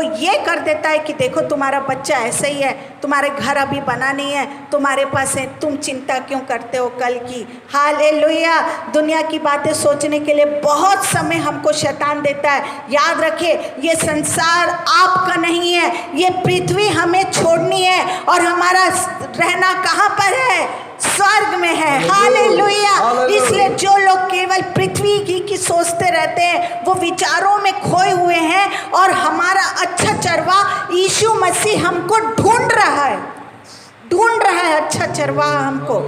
ये कर देता है कि देखो तुम्हारा बच्चा ऐसे ही है, तुम्हारे घर अभी बना नहीं है, तुम्हारे पास है, तुम चिंता क्यों करते हो कल की। हालेलुया। दुनिया की बातें सोचने के लिए बहुत समय हमको शैतान देता है। याद रखिए ये संसार आपका नहीं है, ये पृथ्वी हमें छोड़नी है और हमारा रहना कहाँ पर है, स्वर्ग में है। हालेलुया। इसलिए जो लोग केवल पृथ्वी की सोचते रहते हैं वो विचारों में खोए हुए हैं, और हमारा अच्छा चरवा यीशु मसीह हमको ढूंढ रहा है अच्छा चरवा हमको।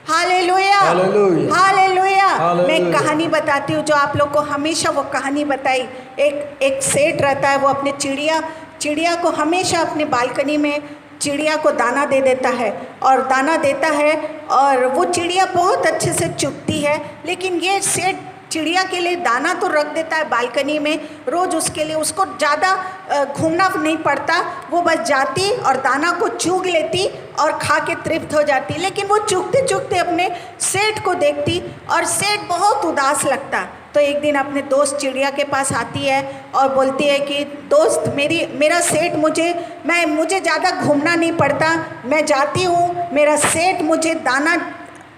Hallelujah hallelujah. मैं कहानी बताती हूँ जो आप लोग को हमेशा वो कहानी बताई। एक सेठ रहता है, वो अपने चिड़िया को हमेशा अपने बालकनी में चिड़िया को दाना दे देता है और वो चिड़िया बहुत अच्छे से चुगती है। लेकिन ये सेठ चिड़िया के लिए दाना तो रख देता है बालकनी में, रोज़ उसके लिए उसको ज़्यादा घूमना नहीं पड़ता, वो बस जाती और दाना को चुग लेती और खा के तृप्त हो जाती। लेकिन वो चुगते चुगते अपने सेठ को देखती और सेठ बहुत उदास लगता। तो एक दिन अपने दोस्त चिड़िया के पास आती है और बोलती है कि दोस्त मेरा सेठ मुझे ज़्यादा घूमना नहीं पड़ता, मैं जाती हूँ, मेरा सेठ मुझे दाना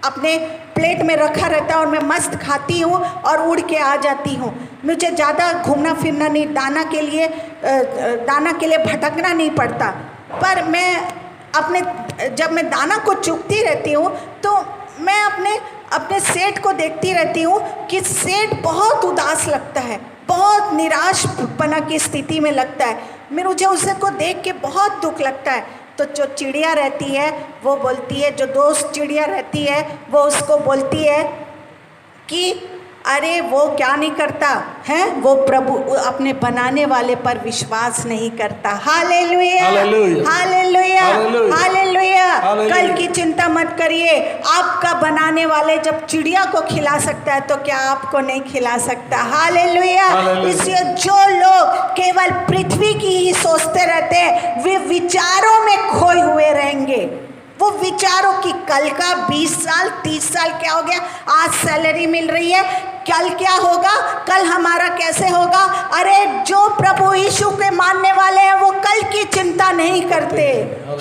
अपने प्लेट में रखा रहता है और मैं मस्त खाती हूँ और उड़ के आ जाती हूँ, मुझे ज़्यादा घूमना फिरना नहीं, दाना के लिए भटकना नहीं पड़ता। पर जब मैं दाना को चुगती रहती हूँ तो मैं अपने सेठ को देखती रहती हूँ कि सेठ बहुत उदास लगता है, बहुत निराशपना की स्थिति में लगता है। मुझे उसको देख के बहुत दुख लगता है। तो जो चिड़िया रहती है वो बोलती है, जो दोस्त चिड़िया रहती है वो उसको बोलती है कि अरे वो क्या नहीं करता है, वो प्रभु अपने बनाने वाले पर विश्वास नहीं करता। Hallelujah hallelujah hallelujah. कल की चिंता मत करिए, आपका बनाने वाले जब चिड़िया को खिला सकता है तो क्या आपको नहीं खिला सकता। हालेलुया। इसलिए जो लोग केवल पृथ्वी की ही सोचते रहते हैं वे विचारों में खोए हुए रहेंगे, वो विचारों की कल का 20 साल 30 साल क्या हो गया, आज सैलरी मिल रही है, कल क्या होगा, कल हमारा कैसे होगा। अरे जो प्रभु यीशु के मानने वाले हैं वो कल की चिंता नहीं करते।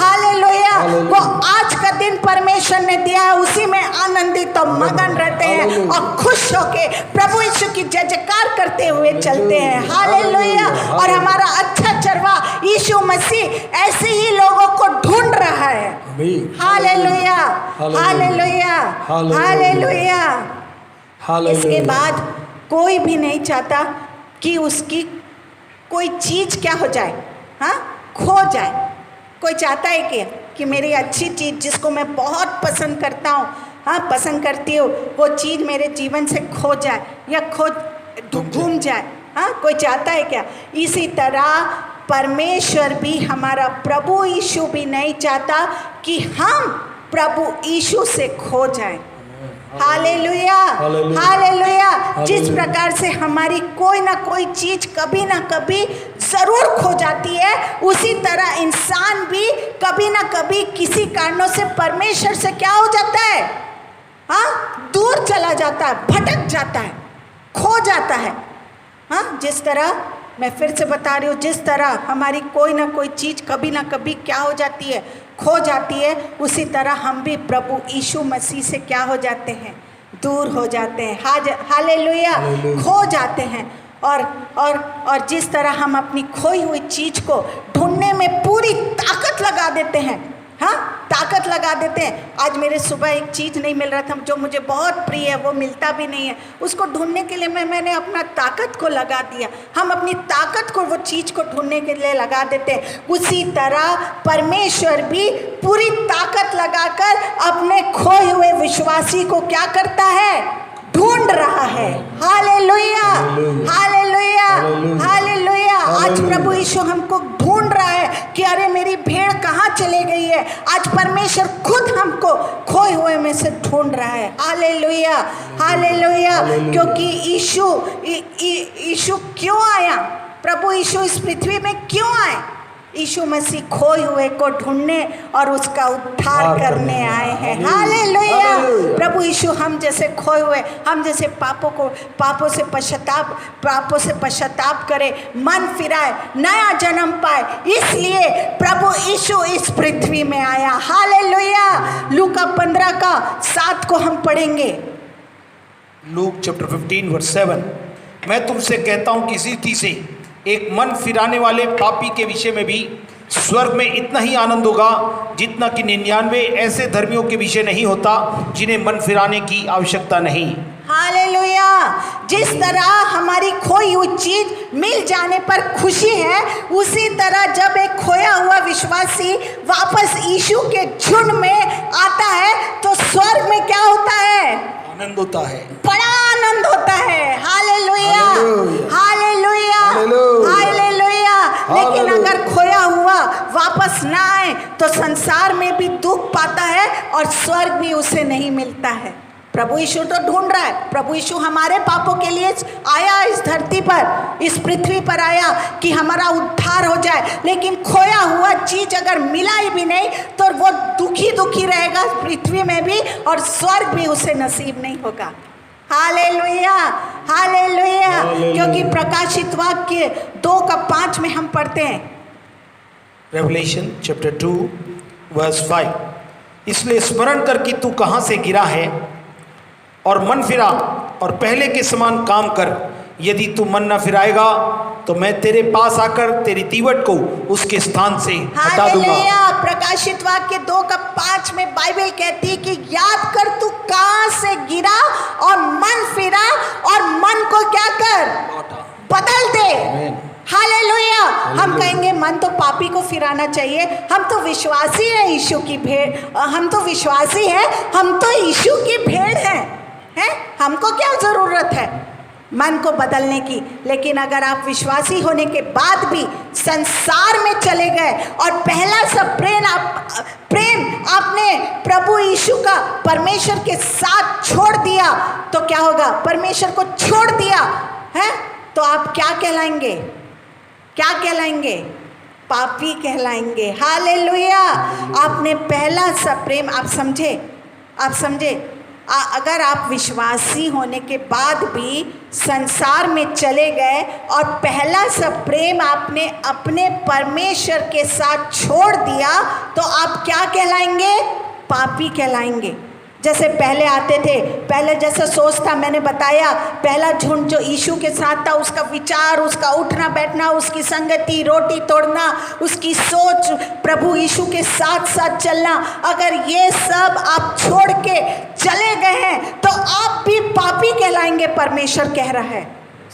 हालेलुया। वो आज का दिन परमेश्वर ने दिया है, उसी में आनंदित और मगन रहते हैं और खुश होके प्रभु यीशु की जय जयकार करते हुए चलते हैं। हालेलुया। और हमारा अच्छा चरवा यीशु मसीह ऐसे ही लोगों को ढूंढ रहा है। Hallelujah, hallelujah, hallelujah. इसके बाद कोई भी नहीं चाहता कि उसकी कोई चीज क्या हो जाए, हाँ, खो जाए। कोई चाहता है कि मेरी अच्छी चीज जिसको मैं बहुत पसंद करता हूँ, हाँ, पसंद करती हूँ, वो चीज मेरे जीवन से खो जाए या घूम जाए। हाँ, कोई चाहता है क्या? इसी तरह परमेश्वर भी, हमारा प्रभु यीशु भी नहीं चाहता कि हम प्रभु यीशु से खो जाए। Hallelujah, hallelujah. जिस प्रकार से हमारी कोई ना कोई चीज कभी ना कभी जरूर खो जाती है, उसी तरह इंसान भी कभी ना कभी किसी कारणों से परमेश्वर से क्या हो जाता है, हाँ, दूर चला जाता है, भटक जाता है, खो जाता है। हाँ, जिस तरह मैं फिर से बता रही हूँ, जिस तरह हमारी कोई ना कोई चीज कभी ना कभी क्या हो जाती है, खो जाती है, उसी तरह हम भी प्रभु यीशु मसीह से क्या हो जाते हैं, दूर हो जाते हैं। हालेलुया, खो जाते हैं। और जिस तरह हम अपनी खोई हुई चीज को ढूंढने में पूरी ताकत लगा देते हैं, हाँ, ताकत लगा देते हैं। आज मेरे सुबह एक चीज़ नहीं मिल रहा था जो मुझे बहुत प्रिय है, वो मिलता भी नहीं है, उसको ढूंढने के लिए मैंने अपना ताकत को लगा दिया। हम अपनी ताकत को वो चीज़ को ढूंढने के लिए लगा देते हैं। उसी तरह परमेश्वर भी पूरी ताकत लगाकर अपने खोए हुए विश्वासी को क्या करता है, ढूंढ रहा है। Hallelujah, hallelujah, hallelujah. आज प्रभु यीशु हमको ढूंढ रहा है कि अरे मेरी भेड़ कहाँ चले गई है। आज परमेश्वर खुद हमको खोए हुए में से ढूंढ रहा है। Hallelujah, hallelujah. क्योंकि यीशु क्यों आया, प्रभु यीशु इस पृथ्वी में क्यों आए? यीशु मसीह खोए हुए को ढूंढने और उसका उद्धार करने आए हैं। हालेलुया। प्रभु यीशु हम जैसे खोए हुए, हम जैसे पापों से पश्चाताप करे, मन फिराए, नया जन्म पाए, इसलिए प्रभु यीशु इस पृथ्वी में आया। हालेलुया। लूका 15 का 7 को हम पढ़ेंगे।
Luke chapter 15 verse 7। मैं तुमसे कहता हूँ कि इसी रीति से एक मन फिराने वाले पापी के विषय में भी स्वर्ग में इतना ही आनंद होगा जितना कि 99 ऐसे धर्मियों के विषय नहीं होता जिन्हें मन फिराने की आवश्यकता नहीं।
हालेलुया। जिस तरह हमारी खोई हुई चीज मिल जाने पर खुशी है, उसी तरह जब एक खोया हुआ विश्वासी वापस यीशु के झुंड में आता है तो स्वर्ग में क्या होता है,
आनंद होता है,
बड़ा आनंद होता है। Hallelujah, hallelujah, hallelujah. लेकिन अगर खोया हुआ वापस ना आए तो संसार में भी दुख पाता है और स्वर्ग भी उसे नहीं मिलता है। प्रभु यीशु तो ढूंढ रहा है। प्रभु यीशु हमारे पापों के लिए आया, इस धरती पर, इस पृथ्वी पर आया कि हमारा उद्धार हो जाए। लेकिन खोया हुआ चीज अगर मिला ही भी नहीं तो वो दुखी दुखी रहेगा पृथ्वी में भी, और स्वर्ग भी उसे नसीब नहीं होगा। Hallelujah, hallelujah. क्योंकि प्रकाशित वाक्य 2:5 में हम पढ़ते हैं,
रेवलेशन चैप्टर 2 वर्स 5। इसलिए स्मरण कर कि तू कहाँ से गिरा है और मन फिरा और पहले के समान काम कर। यदि तू मन न फिराएगा तो मैं तेरे पास आकर तेरी तीवट को उसके स्थान से हटा दूंगा।
प्रकाशित वाक्य 2:5 में बाइबल कहती है कि याद कर तू कहाँ से गिरा और मन फिरा और मन को क्या कर, बदल दे। हालेलुया। हम कहेंगे मन तो पापी को फिराना चाहिए, हम तो विश्वासी हैं यीशु की भेड़, हम तो विश्वासी हैं, हम तो यीशु की भेड़ हैं, हमको क्या जरूरत है मन को बदलने की। लेकिन अगर आप विश्वासी होने के बाद भी संसार में चले गए और पहला सब प्रेम आपने प्रभु यीशु का परमेश्वर के साथ छोड़ दिया तो क्या होगा, परमेश्वर को छोड़ दिया है तो आप क्या कहलाएंगे, क्या कहलाएंगे? पापी कहलाएंगे। हालेलुया। आपने पहला सा प्रेम आप समझे अगर आप विश्वासी होने के बाद भी संसार में चले गए और पहला सा प्रेम आपने अपने परमेश्वर के साथ छोड़ दिया तो आप क्या कहलाएंगे? पापी कहलाएंगे। जैसे पहले आते थे, पहले जैसा सोच था, मैंने बताया पहला झुंड जो यीशु के साथ था, उसका विचार, उसका उठना बैठना, उसकी संगति, रोटी तोड़ना, उसकी सोच, प्रभु यीशु के साथ साथ चलना, अगर ये सब आप छोड़ के चले गए हैं तो आप भी पापी कहलाएंगे, परमेश्वर कह रहा है।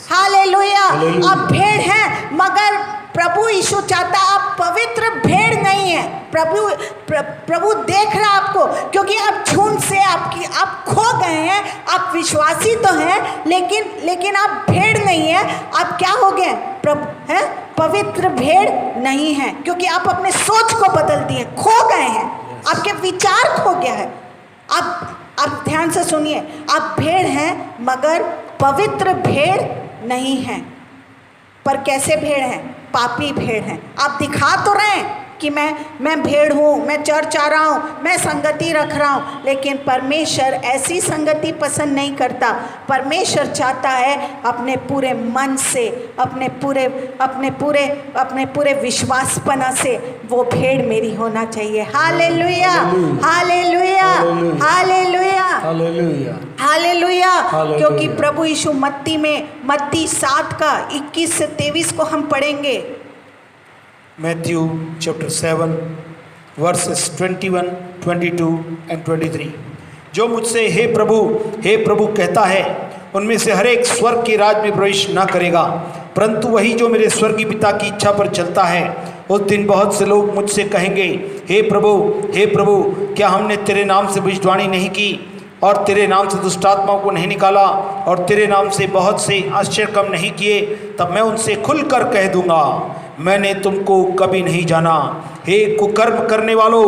हालेलुया। आप भेड़ हैं मगर प्रभु यीशु चाहता आप पवित्र भेड़ नहीं है। प्रभु देख रहा आपको, क्योंकि आप झुंड से आप खो गए हैं। आप विश्वासी तो हैं लेकिन आप भेड़ नहीं है। आप क्या हो गए? प्रभु हैं, पवित्र भेड़ नहीं है, क्योंकि आप अपने सोच को बदल दिए, खो गए हैं, आपके विचार खो गया है। आप ध्यान से सुनिए, आप भेड़ हैं मगर पवित्र भेड़ नहीं हैं। पर कैसे भेड़ हैं? पापी भेड़ हैं। आप दिखा तो रहे हैं कि मैं भेड़ हूँ, मैं चर्च आ रहा हूँ, मैं संगति रख रहा हूँ, लेकिन परमेश्वर ऐसी संगति पसंद नहीं करता। परमेश्वर चाहता है अपने पूरे मन से, अपने पूरे विश्वासपना से वो भेड़ मेरी होना चाहिए। Hallelujah, hallelujah, hallelujah,
hallelujah,
hallelujah. क्योंकि प्रभु यीशु मत्ती 7 का 21 से 23 को हम पढ़ेंगे।
Matthew chapter 7 verses 21, 22 and 23। जो मुझसे हे प्रभु कहता है, उनमें से हर एक स्वर्ग के राज में प्रवेश न करेगा, परंतु वही जो मेरे स्वर्गीय पिता की इच्छा पर चलता है। उस दिन बहुत से लोग मुझसे कहेंगे, हे प्रभु, क्या हमने तेरे नाम से भविष्यवाणी नहीं की और तेरे नाम से दुष्टात्माओं को नहीं निकाला और तेरे नाम से बहुत से आश्चर्य काम नहीं किए? तब मैं उनसे खुलकर कह दूंगा, मैंने तुमको कभी नहीं जाना। हे कुकर्म करने वालों,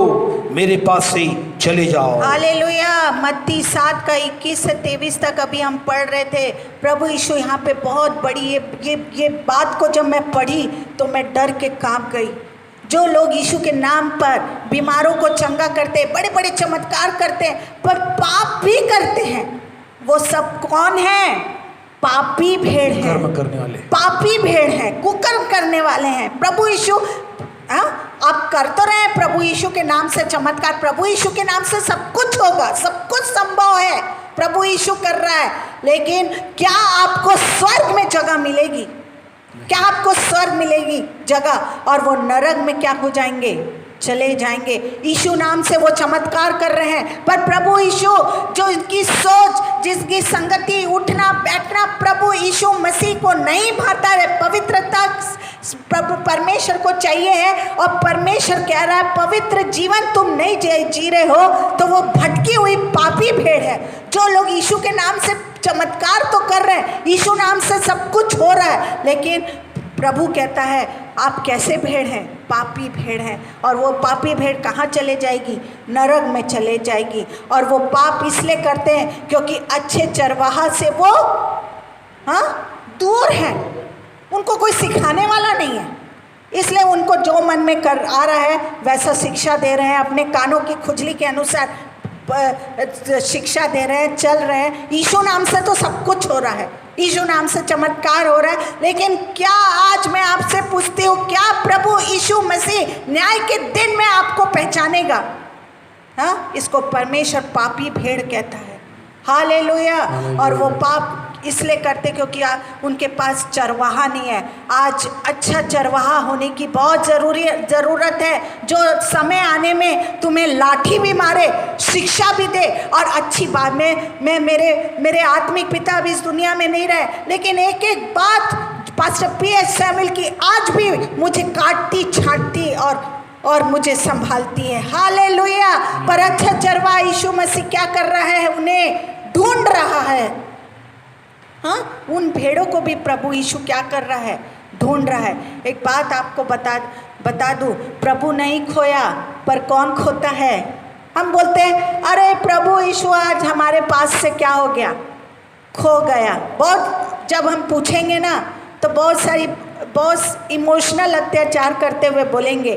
मेरे पास से चले जाओ।
हालेलुया। मत्ती 7 का 21 से 23 तक अभी हम पढ़ रहे थे। प्रभु यीशु यहाँ पे बहुत बड़ी ये बात को जब मैं पढ़ी तो मैं डर के कांप गई। जो लोग यीशु के नाम पर बीमारों को चंगा करते, बड़े बड़े चमत्कार करते, पर पाप भी करते हैं, वो सब कौन है? पापी भेड़ हैं,
कर्म करने वाले,
पापी भेड़ हैं, कुकर्म करने वाले हैं। प्रभु यीशु, आप कर तो रहे हैं प्रभु यीशु के नाम से चमत्कार, प्रभु यीशु के नाम से सब कुछ होगा, सब कुछ संभव है, प्रभु यीशु कर रहा है, लेकिन क्या आपको स्वर्ग में जगह मिलेगी? क्या आपको स्वर्ग मिलेगी जगह? और वो नरक में क्या हो जाएंगे? चले जाएंगे। यीशु नाम से वो चमत्कार कर रहे हैं, पर प्रभु यीशु जो इनकी सोच, जिसकी संगति, उठना बैठना प्रभु यीशु मसीह को नहीं भाता है, पवित्रता प्रभु परमेश्वर को चाहिए है, और परमेश्वर कह रहा है पवित्र जीवन तुम नहीं जी रहे हो, तो वो भटकी हुई पापी भेड़ है। जो लोग यीशु के नाम से चमत्कार तो कर रहे हैं, यीशु नाम से सब कुछ हो रहा है, लेकिन प्रभु कहता है आप कैसे भेड़ हैं? पापी भेड़ हैं। और वो पापी भेड़ कहाँ चले जाएगी? नरक में चले जाएगी। और वो पाप इसलिए करते हैं क्योंकि अच्छे चरवाहा से वो दूर हैं, उनको कोई सिखाने वाला नहीं है, इसलिए उनको जो मन में कर आ रहा है वैसा शिक्षा दे रहे हैं, अपने कानों की खुजली के अनुसार शिक्षा दे रहे हैं, चल रहे हैं। यीशु नाम से तो सब कुछ हो रहा है, यीशु नाम से चमत्कार हो रहा है, लेकिन क्या आज मैं आपसे पूछती हूँ, क्या प्रभु यीशु मसीह न्याय के दिन में आपको पहचानेगा? इसको परमेश्वर पापी भेड़ कहता है। हालेलुया। और वो पाप इसलिए करते क्योंकि उनके पास चरवाहा नहीं है। आज अच्छा चरवाहा होने की बहुत ज़रूरत है, जो समय आने में तुम्हें लाठी भी मारे, शिक्षा भी दे, और अच्छी बात में मेरे आत्मिक पिता अभी इस दुनिया में नहीं रहे, लेकिन एक एक बात पास्टर P.S. सैमुअल की आज भी मुझे काटती छांटती और मुझे संभालती है। हालेलुया। पर अच्छा चरवाहा यीशु मसीह क्या कर रहा है? उन्हें ढूंढ रहा है। उन भेड़ों को भी प्रभु यीशु क्या कर रहा है? ढूंढ रहा है। एक बात आपको बता दूं, प्रभु नहीं खोया, पर कौन खोता है? हम बोलते हैं अरे प्रभु यीशु आज हमारे पास से क्या हो गया? खो गया। बहुत जब हम पूछेंगे ना तो बहुत बहुत इमोशनल अत्याचार करते हुए बोलेंगे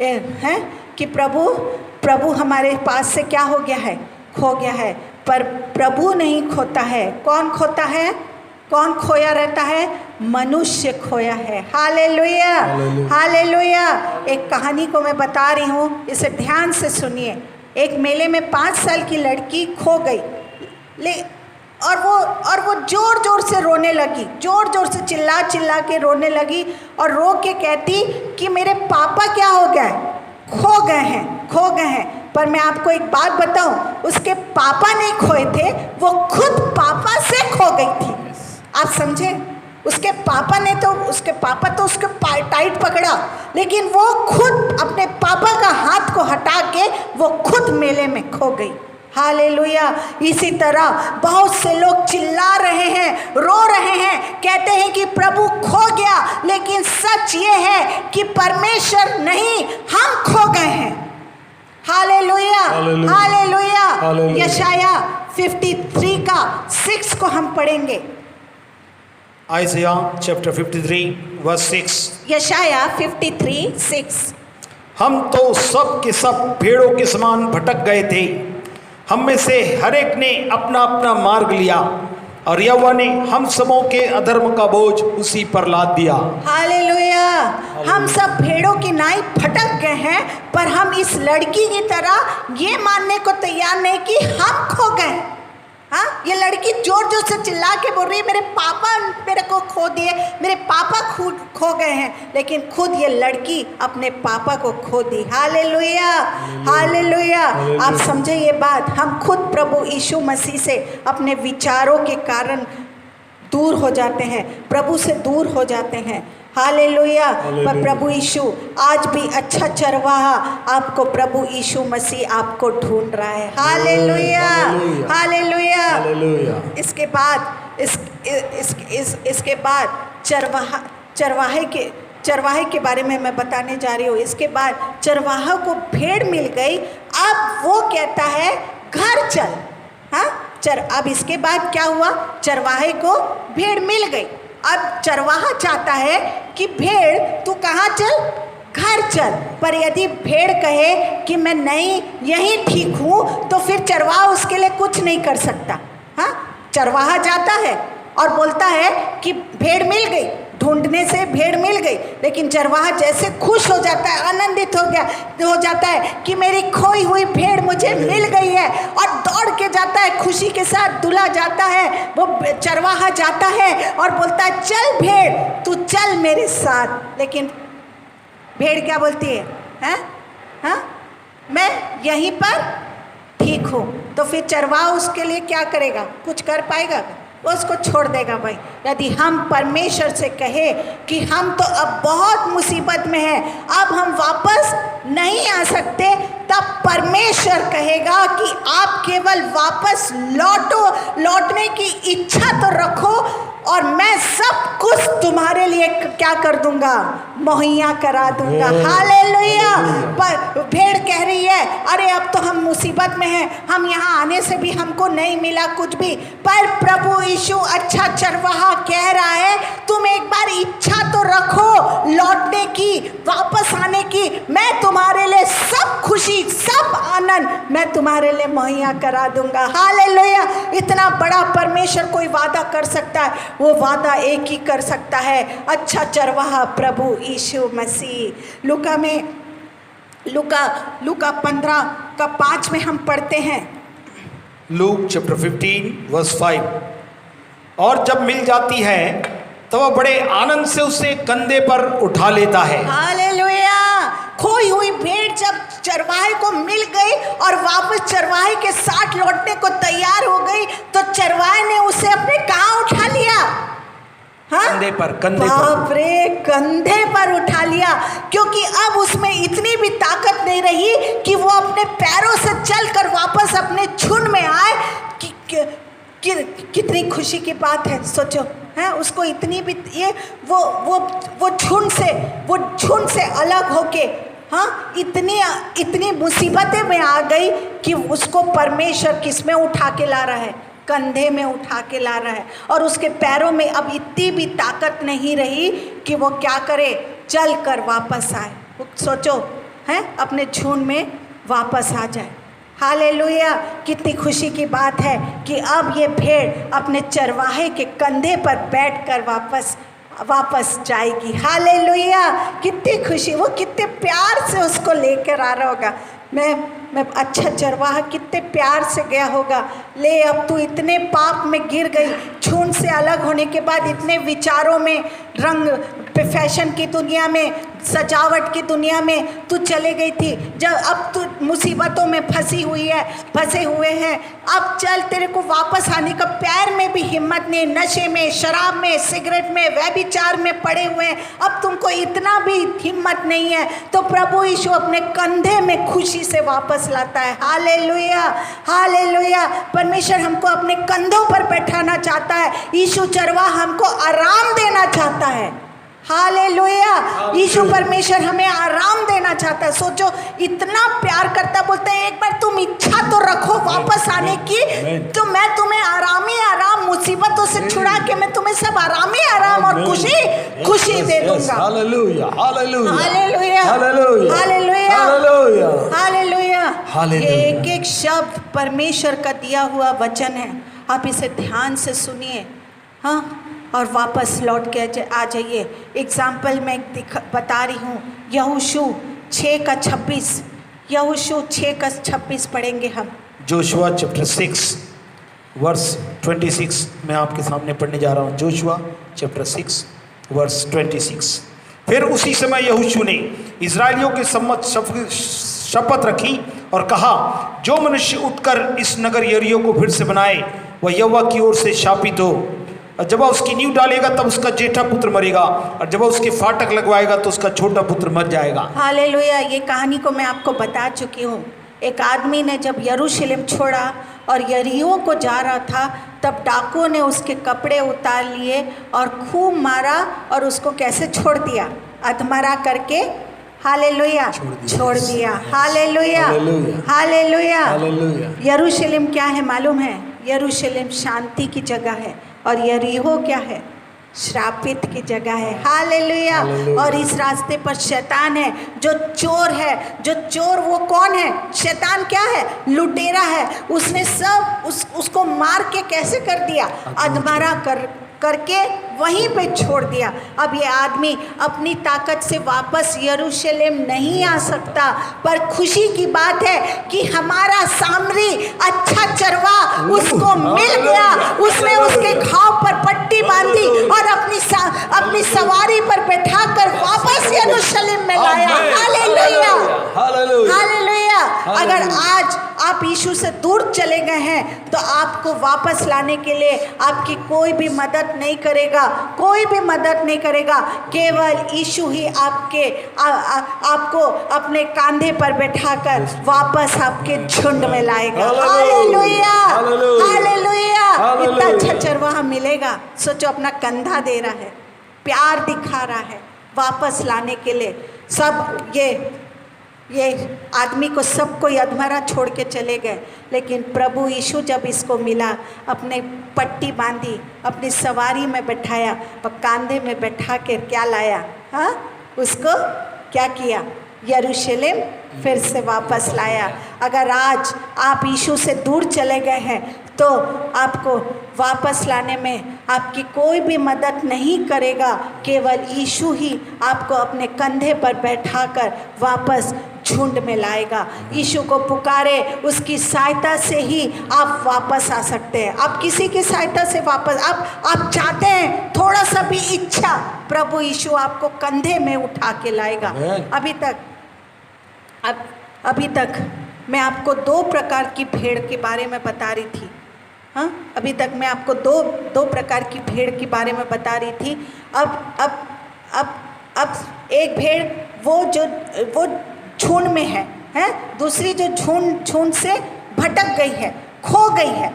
हैं कि प्रभु हमारे पास से क्या हो गया है, खो गया है। पर प्रभु नहीं खोता है। कौन खोता है? कौन खोया रहता है? मनुष्य खोया है। Hallelujah, hallelujah. एक कहानी को मैं बता रही हूँ, इसे ध्यान से सुनिए। एक मेले में 5 साल की लड़की खो गई, और वो जोर जोर से रोने लगी, जोर जोर से चिल्ला चिल्ला के रोने लगी और रो के कहती कि मेरे पापा क्या हो गए, खो गए हैं। पर मैं आपको एक बात बताऊं, उसके पापा नहीं खोए थे, वो खुद पापा से खो गई थी। आप समझे? उसके पापा तो उसके टाइट पकड़ा, लेकिन वो खुद अपने पापा का हाथ को हटा के वो खुद मेले में खो गई। हालेलुया। इसी तरह बहुत से लोग चिल्ला रहे हैं, रो रहे हैं, कहते हैं कि प्रभु खो गया, लेकिन सच ये है कि परमेश्वर नहीं, हम खो गए हैं। Hallelujah, hallelujah. यशाया 53 का 6 को हम पढ़ेंगे।
Isaiah chapter 53 verse 6।
यशाया 53:6।
हम तो सब के सब भेड़ों के समान भटक गए थे, हम में से हर एक ने अपना अपना मार्ग लिया, और यहोवा ने हम सबों के अधर्म का बोझ उसी पर लाद दिया।
हालेलुया। हम सब भेड़ों की नाई भटक गए हैं, पर हम इस लड़की की तरह ये मानने को तैयार नहीं कि हम खो गए। हाँ, ये लड़की जोर जोर से चिल्ला के बोल रही है मेरे पापा मेरे को खो दिए, मेरे पापा खुद खो गए हैं, लेकिन खुद ये लड़की अपने पापा को खो दी। Hallelujah, hallelujah. आप समझे ये बात? हम खुद प्रभु यीशु मसीह से अपने विचारों के कारण दूर हो जाते हैं, प्रभु से दूर हो जाते हैं। हालेलुया। पर प्रभु यीशु आज भी अच्छा चरवाहा आपको प्रभु यीशु मसीह आपको ढूंढ रहा है। Hallelujah, hallelujah. इसके बाद चरवाहे के बारे में मैं बताने जा रही हूँ। इसके बाद चरवाहा को भेड़ मिल गई, अब वो कहता है घर चल। हाँ, अब इसके बाद क्या हुआ? चरवाहे को भेड़ मिल गई। अब चरवाहा चाहता है कि भेड़ तू कहाँ चल? घर चल। पर यदि भेड़ कहे कि मैं नहीं यहीं ठीक हूँ, तो फिर चरवाहा उसके लिए कुछ नहीं कर सकता। हाँ, चरवाहा जाता है और बोलता है कि भेड़ मिल गई, ढूंढने से भेड़ मिल गई, लेकिन चरवाहा जैसे खुश हो जाता है, आनंदित हो जाता है कि मेरी खोई हुई भेड़ मुझे मिल गई है, और दौड़ के जाता है, खुशी के साथ दुला जाता है। वो चरवाहा जाता है और बोलता है चल भेड़ तू चल मेरे साथ, लेकिन भेड़ क्या बोलती है? हाँ, मैं यहीं पर ठीक हूँ। तो फिर चरवाहा उसके लिए क्या करेगा? कुछ कर पाएगा? वो उसको छोड़ देगा। भाई, यदि हम परमेश्वर से कहे कि हम तो अब बहुत मुसीबत में हैं, अब हम वापस नहीं आ सकते, तब परमेश्वर कहेगा कि आप केवल वापस लौटने की इच्छा तो रखो, और मैं सब कुछ तुम्हारे लिए क्या कर दूंगा? मुहैया करा दूंगा। हालेलुया। पर भेड़ कह रही है अरे अब तो हम मुसीबत में हैं, हम यहाँ आने से भी हमको नहीं मिला कुछ भी। पर प्रभु यीशु अच्छा चरवाहा कह रहा है तुम एक बार इच्छा तो रखो लौटने की, वापस आने की। मैं तुम्हारे लिए सब खुशी, सब आनंद मैं तुम्हारे लिए मुहैया करा दूंगा। हालेलुया। इतना बड़ा परमेश्वर कोई वादा कर सकता है, वो वादा एक ही कर सकता है, अच्छा चरवाहा प्रभु यीशु मसीह। लूका 15:5 में हम पढ़ते हैं।
Luke chapter 15 verse 5। और जब मिल जाती है तो वह बड़े आनंद से उसे कंधे पर उठा लेता है।
हालेलुया। खोई हुई भेड़ जब चरवाहे को मिल गई और वापस चरवाहे के साथ लौटने को तैयार हो गई, तो चरवाहे ने उसे अपने कहाँ उठा लिया? हाँ? कंधे पर। बाप रे, कंधे पर उठा लिया, क्योंकि अब उसमें इतनी भी ताकत नहीं रही कि वो अपने पैरों से चलकर वापस अपने झुंड में आए। कितनी खुशी की बात है, सोचो। है उसको इतनी भी ये वो झुंड से अलग होके, हाँ, इतनी मुसीबतें में आ गई कि उसको परमेश्वर किस में उठा के ला रहा है? कंधे में उठा के ला रहा है, और उसके पैरों में अब इतनी भी ताकत नहीं रही कि वो क्या करे, चल कर वापस आए। सोचो हैं, अपने झुंड में वापस आ जाए। हालेलुया, कितनी खुशी की बात है कि अब ये भेड़ अपने चरवाहे के कंधे पर बैठकर वापस जाएगी। हालेलुया, कितनी खुशी, वो कितने प्यार से उसको लेकर आ रहा होगा। मैं अच्छा चरवाहा कितने प्यार से गया होगा, ले अब तू इतने पाप में गिर गई, झुंड से अलग होने के बाद इतने विचारों में, रंग फैशन की दुनिया में, सजावट की दुनिया में तू चले गई थी। जब अब तू मुसीबतों में फंसे हुए हैं, अब चल, तेरे को वापस आने का पैर में भी हिम्मत नहीं, नशे में, शराब में, सिगरेट में, व्यभिचार में पड़े हुए हैं, अब तुमको इतना भी हिम्मत नहीं है, तो प्रभु यीशु अपने कंधे में खुशी से वापस लाता है। हालेलुया, हालेलुया, परमेश्वर हमको अपने कंधों पर बैठाना चाहता है। यीशु चरवाहा हमको आराम देना चाहता है। हालेलुया, यीशु परमेश्वर हमें आराम देना चाहता है। सोचो, इतना प्यार करता, बोलते हैं एक बार तुम इच्छा तो रखो वापस आने की, तो मैं तुम्हें आराम ही आराम, मुसीबतों से छुड़ा के मैं तुम्हें सब आराम ही आराम और खुशी दे दूंगा।
Hallelujah, hallelujah,
hallelujah,
hallelujah,
hallelujah,
hallelujah,
hallelujah. ये एक एक परमेश्वर का दिया हुआ वचन है, आप इसे ध्यान से सुनिए, हाँ, और वापस लौट के आ जाइए। एग्जाम्पल मैं बता रही हूँ, यहोशू 6:26, यहोशू 6:26 पढ़ेंगे हम।
जोशुआ चैप्टर 6 वर्स 26 मैं आपके सामने पढ़ने जा रहा हूँ। Joshua chapter 6 verse 26। फिर उसी समय यहोशू ने इजराइलियों के सम्मत शपथ रखी और कहा, जो मनुष्य उठकर इस नगर यरीहो को फिर से बनाए वह यहोवा की ओर से शापित हो। और जब वह उसकी नींव डालेगा तब उसका जेठा पुत्र मरेगा, और जब वह उसके फाटक लगवाएगा तो उसका छोटा पुत्र मर जाएगा।
हालेलुया, ये कहानी को मैं आपको बता चुकी हूँ। एक आदमी ने जब यरूशलेम छोड़ा और यरीहो को जा रहा था, तब डाकुओं ने उसके कपड़े उतार लिए और खूब मारा और उसको कैसे छोड़ दिया, अधमरा करके। हालेलुया, छोड़ दिया। Hallelujah, hallelujah. यरूशलेम क्या है मालूम है? यरूशलेम शांति की जगह है, और यरीहो क्या है? श्रापित की जगह है। हालेलुया। और इस रास्ते पर शैतान है, जो चोर है। जो चोर वो कौन है? शैतान क्या है? लुटेरा है। उसने सब उसको मार के कैसे कर दिया? अधमरा करके वहीं पे छोड़ दिया। अब ये आदमी अपनी ताकत से वापस यरूशलेम नहीं आ सकता, पर खुशी की बात है कि हमारा सामरी अच्छा चरवा उसको मिल गया। उसने उसके घाव पर पट्टी बांधी और अपनी सवारी पर बैठाकर वापस यरूशलेम में लाया। Hallelujah, hallelujah. अगर आज आप यीशु से दूर चले गए हैं, तो आपको वापस लाने के लिए आपकी कोई भी मदद नहीं करेगा, कोई भी मदद नहीं करेगा। केवल यीशु ही आपको अपने कंधे पर बैठाकर वापस आपके झुंड में लाएगा। Hallelujah, hallelujah. इतना अच्छा चरवाहा मिलेगा। सोचो, अपना कंधा दे रहा है, प्यार दिखा रहा है वापस लाने के लिए। सब ये आदमी को सब कोई अधमरा छोड़ के चले गए, लेकिन प्रभु यीशु जब इसको मिला, अपने पट्टी बांधी, अपनी सवारी में बैठाया और कंधे में बैठा के क्या लाया? हाँ, उसको क्या किया? यरूशलेम फिर से वापस लाया। अगर आज आप यीशु से दूर चले गए हैं, तो आपको वापस लाने में आपकी कोई भी मदद नहीं करेगा। केवल यीशु ही आपको अपने कंधे पर बैठाकर वापस झुंड में लाएगा। यीशु को पुकारे, उसकी सहायता से ही आप वापस आ सकते हैं। आप किसी की सहायता से वापस, आप चाहते हैं, थोड़ा सा भी इच्छा, प्रभु यीशु आपको कंधे में उठा के लाएगा। अभी तक मैं आपको 2 प्रकार की भेड़ के बारे में बता रही थी। हाँ, अभी तक मैं आपको दो प्रकार की भेड़ के बारे में बता रही थी। अब एक भेड़ वो झुंड में है, दूसरी जो झुंड से भटक गई है, खो गई है।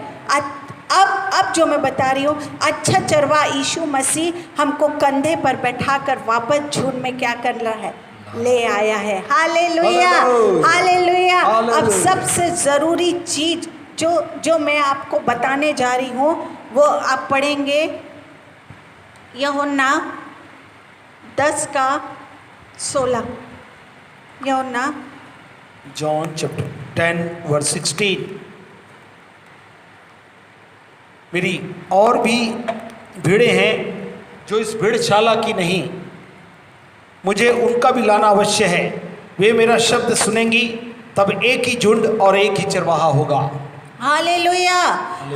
अब जो मैं बता रही हूँ, अच्छा चरवा यीशु मसीह हमको कंधे पर बैठाकर वापस झुंड में क्या कर रहा है? ले आया है। Hallelujah, hallelujah. अब सबसे ज़रूरी चीज़ जो मैं आपको बताने जा रही हूँ वो आप पढ़ेंगे यूहन्ना 10:16। यूहन्ना
जॉन चैप्टर 10 वर्स 16। मेरी और भी भीड़ें हैं जो इस भेड़शाला की नहीं, मुझे उनका भी लाना अवश्य है। वे मेरा शब्द सुनेंगी, तब एक ही झुंड और एक ही चरवाहा होगा।
हालेलुया।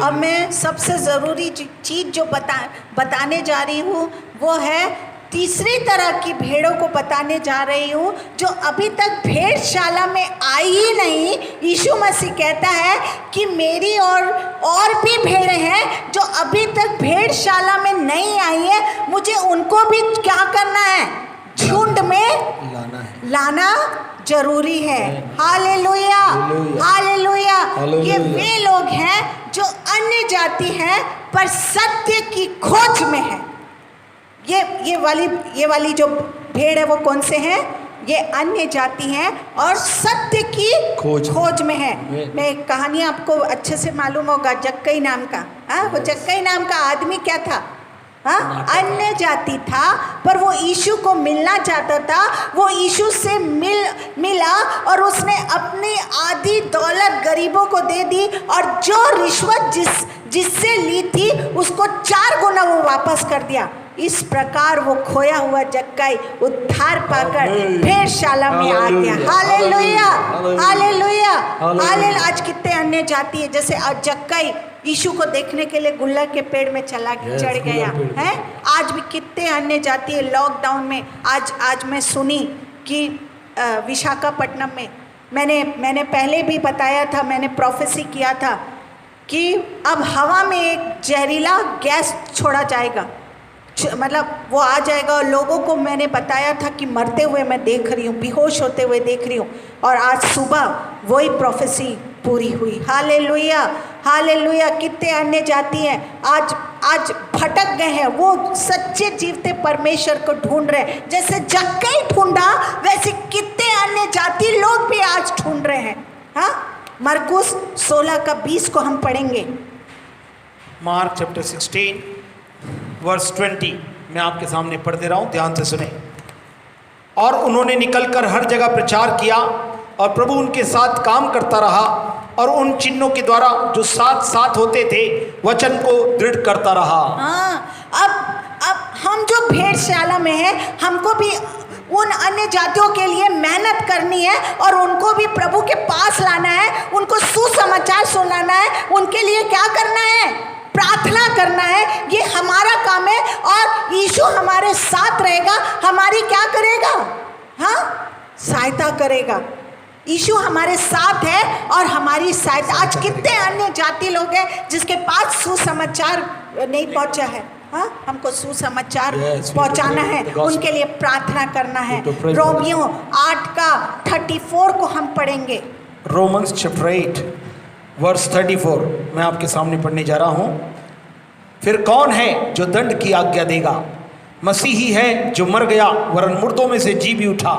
अब मैं सबसे ज़रूरी चीज़ जो बताने जा रही हूँ वो है तीसरी तरह की भेड़ों को बताने जा रही हूँ जो अभी तक भेड़शाला में आई ही नहीं। यीशु मसीह कहता है कि मेरी और भी भेड़ें हैं जो अभी तक भेड़शाला में नहीं आई है, मुझे उनको भी क्या करना है, झुंड में लाना जरूरी है। Hallelujah, hallelujah. ये वे लोग हैं जो अन्य जाति हैं पर सत्य की खोज में है। ये वाली जो भेड़ है वो कौन से हैं? ये अन्य जाति हैं और सत्य की खोज में है। मैं एक कहानी आपको अच्छे से मालूम होगा, जक्कई नाम का। वो जक्कई नाम का आदमी क्या था? अन्य जाति था, पर वो यीशु को मिलना चाहता था। वो यीशु से मिला और उसने अपनी आधी दौलत गरीबों को दे दी और जो रिश्वत जिससे ली थी उसको 4 गुना वो वापस कर दिया। इस प्रकार वो खोया हुआ जक्कई उद्धार पाकर भेड़शाला में आ गया। Hallelujah, hallelujah, hallelujah. आज कितने अन्य जाति है, जैसे जक्कई यीशु को देखने के लिए गुल्लक के पेड़ में चढ़ गया है। आज भी कितने अन्य जाति है। लॉकडाउन में आज मैं सुनी कि विशाखापट्टनम में मैंने पहले भी बताया था, मैंने प्रोफेसी किया था कि अब हवा में एक जहरीला गैस छोड़ा जाएगा, मतलब वो आ जाएगा और लोगों को मैंने बताया था कि मरते हुए मैं देख रही हूँ, बेहोश होते हुए देख रही हूँ, और आज सुबह वही प्रोफेसी पूरी हुई। Hallelujah, hallelujah. कितने अन्य जाति हैं आज भटक गए हैं, वो सच्चे जीवते परमेश्वर को ढूंढ रहे हैं। जैसे जक्कई ढूंढा वैसे कितने अन्य जाति लोग भी आज ढूंढ रहे हैं। हाँ, मरकुस 16:20 को हम पढ़ेंगे।
मार्क चैप्टर 16 वर्स 20 मैं आपके सामने पढ़ दे रहा हूँ, ध्यान से सुने। और उन्होंने निकलकर हर जगह प्रचार किया और प्रभु उनके साथ काम करता रहा और उन चिन्हों के द्वारा जो साथ होते थे वचन को दृढ़ करता रहा।
हाँ, अब हम जो भेड़शाला में हैं, हमको भी उन अन्य जातियों के लिए मेहनत करनी है और उनको भी प्रभु के पास लाना है, उनको सुसमाचार सुनाना है, उनके लिए क्या करना है, प्रार्थना करना है। ये हमारा काम है और यीशु हमारे साथ रहेगा, हमारी क्या करेगा, हाँ, सहायता करेगा। यीशु हमारे साथ है और हमारी सहायता। आज कितने अन्य जाति लोग हैं जिसके पास सुसमाचार नहीं पहुंचा है। हाँ, हमको सुसमाचार पहुंचाना है, उनके लिए प्रार्थना करना है। रोमियो 8:34 को हम पढ़ेंगे।
रोमन्स चैप्टर 8 वर्स 34 मैं आपके सामने पढ़ने जा रहा हूँ। फिर कौन है जो दंड की आज्ञा देगा? मसीह ही है जो मर गया वरन मुर्दों में से जी भी उठा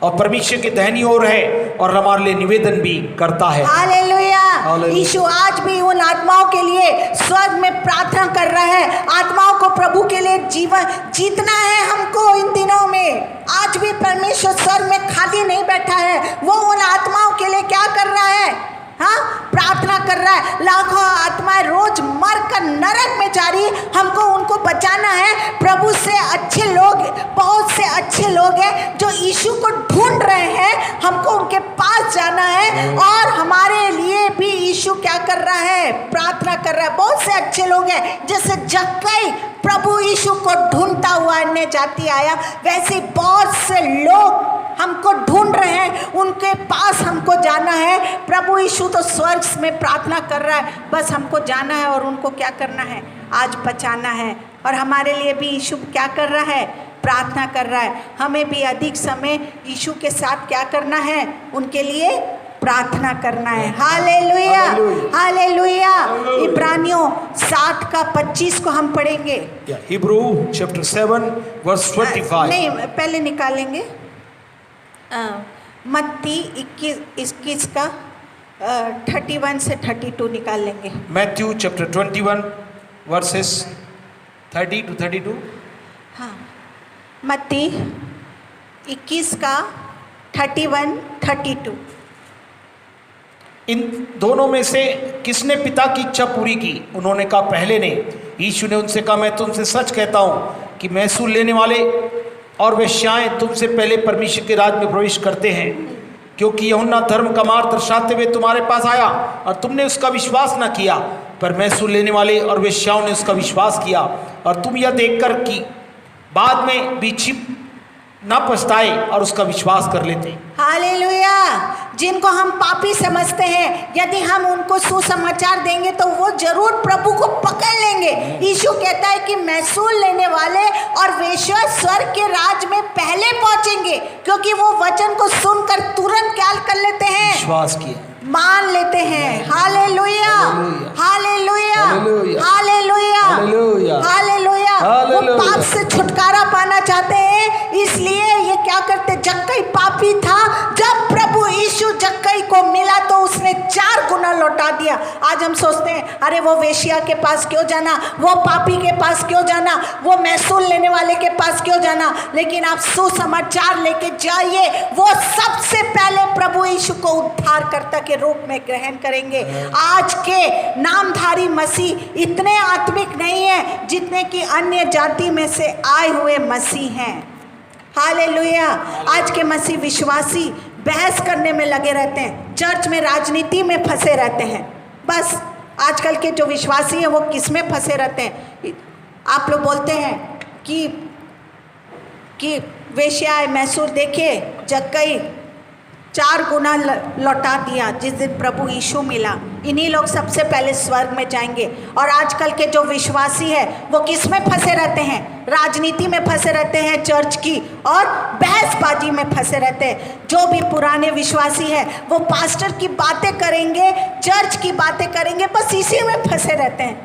और परमेश्वर के दाहिनी ओर है और हमारे लिए निवेदन भी करता है।
हालेलुया। यीशु आज भी उन आत्माओं के लिए स्वर्ग में प्रार्थना कर रहा है। आत्माओं को प्रभु के लिए जीवन जीतना है हमको इन दिनों में। आज भी परमेश्वर स्वर्ग में खाली नहीं बैठा है, वो उन आत्माओं के लिए क्या कर रहा है, हाँ, प्रार्थना कर रहा है। लाखों आत्माएं रोज मर कर नरक में जा रही, हमको उनको बचाना है। प्रभु से अच्छे लोग, बहुत से अच्छे लोग हैं जो यीशु को ढूंढ रहे हैं, हमको उनके पास जाना है और हमारे लिए भी यीशु क्या कर रहा है, प्रार्थना कर रहा है। बहुत से अच्छे लोग हैं, जैसे जक्कई प्रभु यीशु को ढूंढता हुआ अन्य जाति आया, वैसे बहुत से लोग हमको ढूंढ रहे हैं, उनके पास हमको जाना है। प्रभु यीशु तो स्वर्ग में प्रार्थना कर रहा है, बस हमको जाना है और उनको क्या करना है, आज बचाना है। और हमारे लिए भी यीशु क्या कर रहा है, प्रार्थना कर रहा है। हमें भी अधिक समय यीशु के साथ क्या करना है, उनके लिए प्रार्थना करना है। Hallelujah, hallelujah. इब्रानियों 7:25 को हम पढ़ेंगे।
हिब्रू चैप्टर 7 वर्स 25
नहीं, पहले निकालेंगे मत्ती 21 का 31 से 32 निकाल लेंगे।
Matthew chapter 21 versus 30 to 32।
हाँ, मत्ती 21 का 31, 32।
इन दोनों में से किसने पिता की इच्छा पूरी की? उन्होंने कहा पहले ने। यीशु ने उनसे कहा, मैं तुमसे सच कहता हूँ कि महसूल लेने वाले और वेश्याएं तुमसे पहले परमेश्वर के राज में प्रवेश करते हैं, क्योंकि यूहन्ना धर्म का मार्ग दर्शाते हुए तुम्हारे पास आया और तुमने उसका विश्वास न किया, पर महसूल लेने वाले और वेश्याओं ने उसका विश्वास किया। और तुम यह देखकर कि बाद में भी छिप ना पछताए और उसका विश्वास कर लेते।
हालेलुया। जिनको हम पापी समझते हैं, यदि हम उनको सुसमाचार देंगे तो वो जरूर प्रभु को पकड़ लेंगे। यीशु कहता है कि महसूल लेने वाले और वेश्या स्वर्ग के राज में पहले पहुंचेंगे, क्योंकि वो वचन को सुनकर तुरंत क्या कर लेते हैं?
विश्वास किया,
मान लेते हैं। Hallelujah, hallelujah, hallelujah, hallelujah. वो पाप से छुटकारा पाना चाहते हैं, इसलिए ये क्या करते? जक्कई पापी था, जब प्रभु यीशु जक्कई को मिला तो उसने 4 गुना लौटा दिया। आज हम सोचते हैं, अरे वो वेश्या के पास क्यों जाना, वो पापी के पास क्यों जाना, वो महसूल लेने वाले के पास क्यों जाना? लेकिन आप सुसमाचार लेके जाइए, वो सबसे पहले प्रभु यीशु को उद्धारकर्ता के रूप में ग्रहण करेंगे। आज के नामधारी मसीह इतने आत्मिक नहीं है जितने कि अन्य जाति में से आए हुए मसीह हैं। हालेलुया। आज के मसीह विश्वासी बहस करने में लगे रहते हैं, चर्च में राजनीति में फंसे रहते हैं। बस आजकल के जो विश्वासी हैं वो किस में फंसे रहते हैं? आप लोग बोलते हैं कि वेश्या महसूल देखिए जक्कई 4 गुना लौटा दिया जिस दिन प्रभु यीशु मिला। इन्हीं लोग सबसे पहले स्वर्ग में जाएंगे। और आजकल के जो विश्वासी है वो किस में फंसे रहते हैं? राजनीति में फंसे रहते हैं, चर्च की और बहसबाजी में फंसे रहते हैं। जो भी पुराने विश्वासी है वो पास्टर की बातें करेंगे, चर्च की बातें करेंगे, बस इसी में फंसे रहते हैं,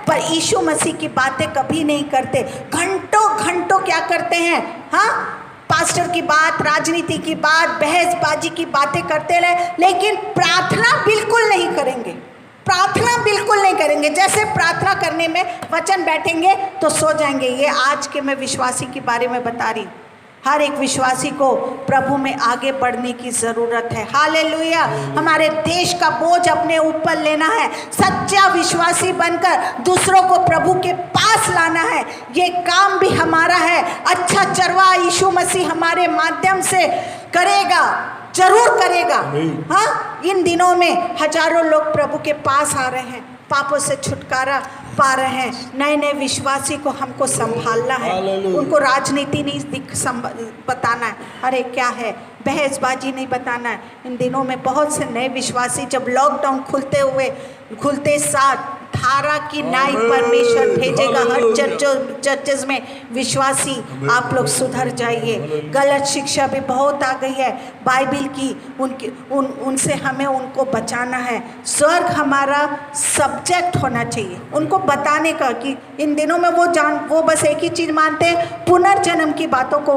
पर यीशु मसीह की बातें कभी नहीं करते। घंटों घंटों क्या करते हैं? हाँ, पास्टर की बात, राजनीति की बात, बहसबाजी की बातें करते रहे, लेकिन प्रार्थना बिल्कुल नहीं करेंगे। प्रार्थना बिल्कुल नहीं करेंगे। जैसे प्रार्थना करने में वचन बैठेंगे तो सो जाएंगे। ये आज के मैं विश्वासी के बारे में बता रही हूँ। हर एक विश्वासी को प्रभु में आगे बढ़ने की ज़रूरत है। हालेलुया। हमारे देश का बोझ अपने ऊपर लेना है, सच्चा विश्वासी बनकर दूसरों को प्रभु के पास लाना है। ये काम भी हमारा है। अच्छा चरवाहा यीशु मसीह हमारे माध्यम से करेगा, जरूर करेगा। हाँ, इन दिनों में हजारों लोग प्रभु के पास आ रहे हैं, पापों से छुटकारा पा रहे हैं। नए नए विश्वासी को हमको संभालना है, उनको राजनीति नहीं बताना है, अरे क्या है, बहसबाजी नहीं बताना है। इन दिनों में बहुत से नए विश्वासी, जब लॉकडाउन खुलते साथ धारा की न्याय परमेश्वर भेजेगा हर चर्चेज में। विश्वासी आप लोग सुधर जाइए। गलत शिक्षा भी बहुत आ गई है बाइबिल की, उनसे हमें उनको बचाना है। स्वर्ग हमारा सब्जेक्ट होना चाहिए, उनको बताने का कि इन दिनों में वो बस एक ही चीज़ मानते हैं, पुनर्जन्म की बातों को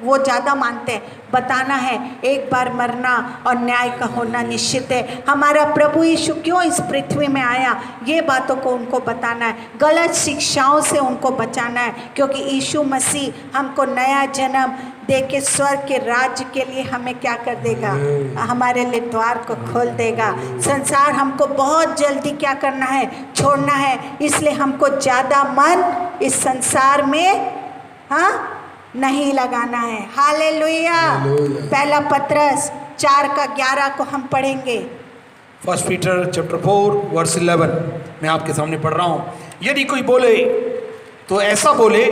वो ज़्यादा मानते हैं। बताना है एक बार मरना और न्याय का होना निश्चित है। हमारा प्रभु यीशु क्यों इस पृथ्वी में आया, ये बातों को उनको बताना है। गलत शिक्षाओं से उनको बचाना है, क्योंकि यीशु मसीह हमको नया जन्म दे के स्वर्ग के राज्य के लिए हमें क्या कर देगा? हमारे लिए द्वार को खोल देगा। संसार हमको बहुत जल्दी क्या करना है? छोड़ना है। इसलिए हमको ज़्यादा मन इस संसार में नहीं लगाना है। हालेलुया। पहला पत्रस 4:11 को हम पढ़ेंगे।
1 पीटर चैप्टर 4 वर्स 11 मैं आपके सामने पढ़ रहा हूँ। यदि कोई बोले तो ऐसा बोले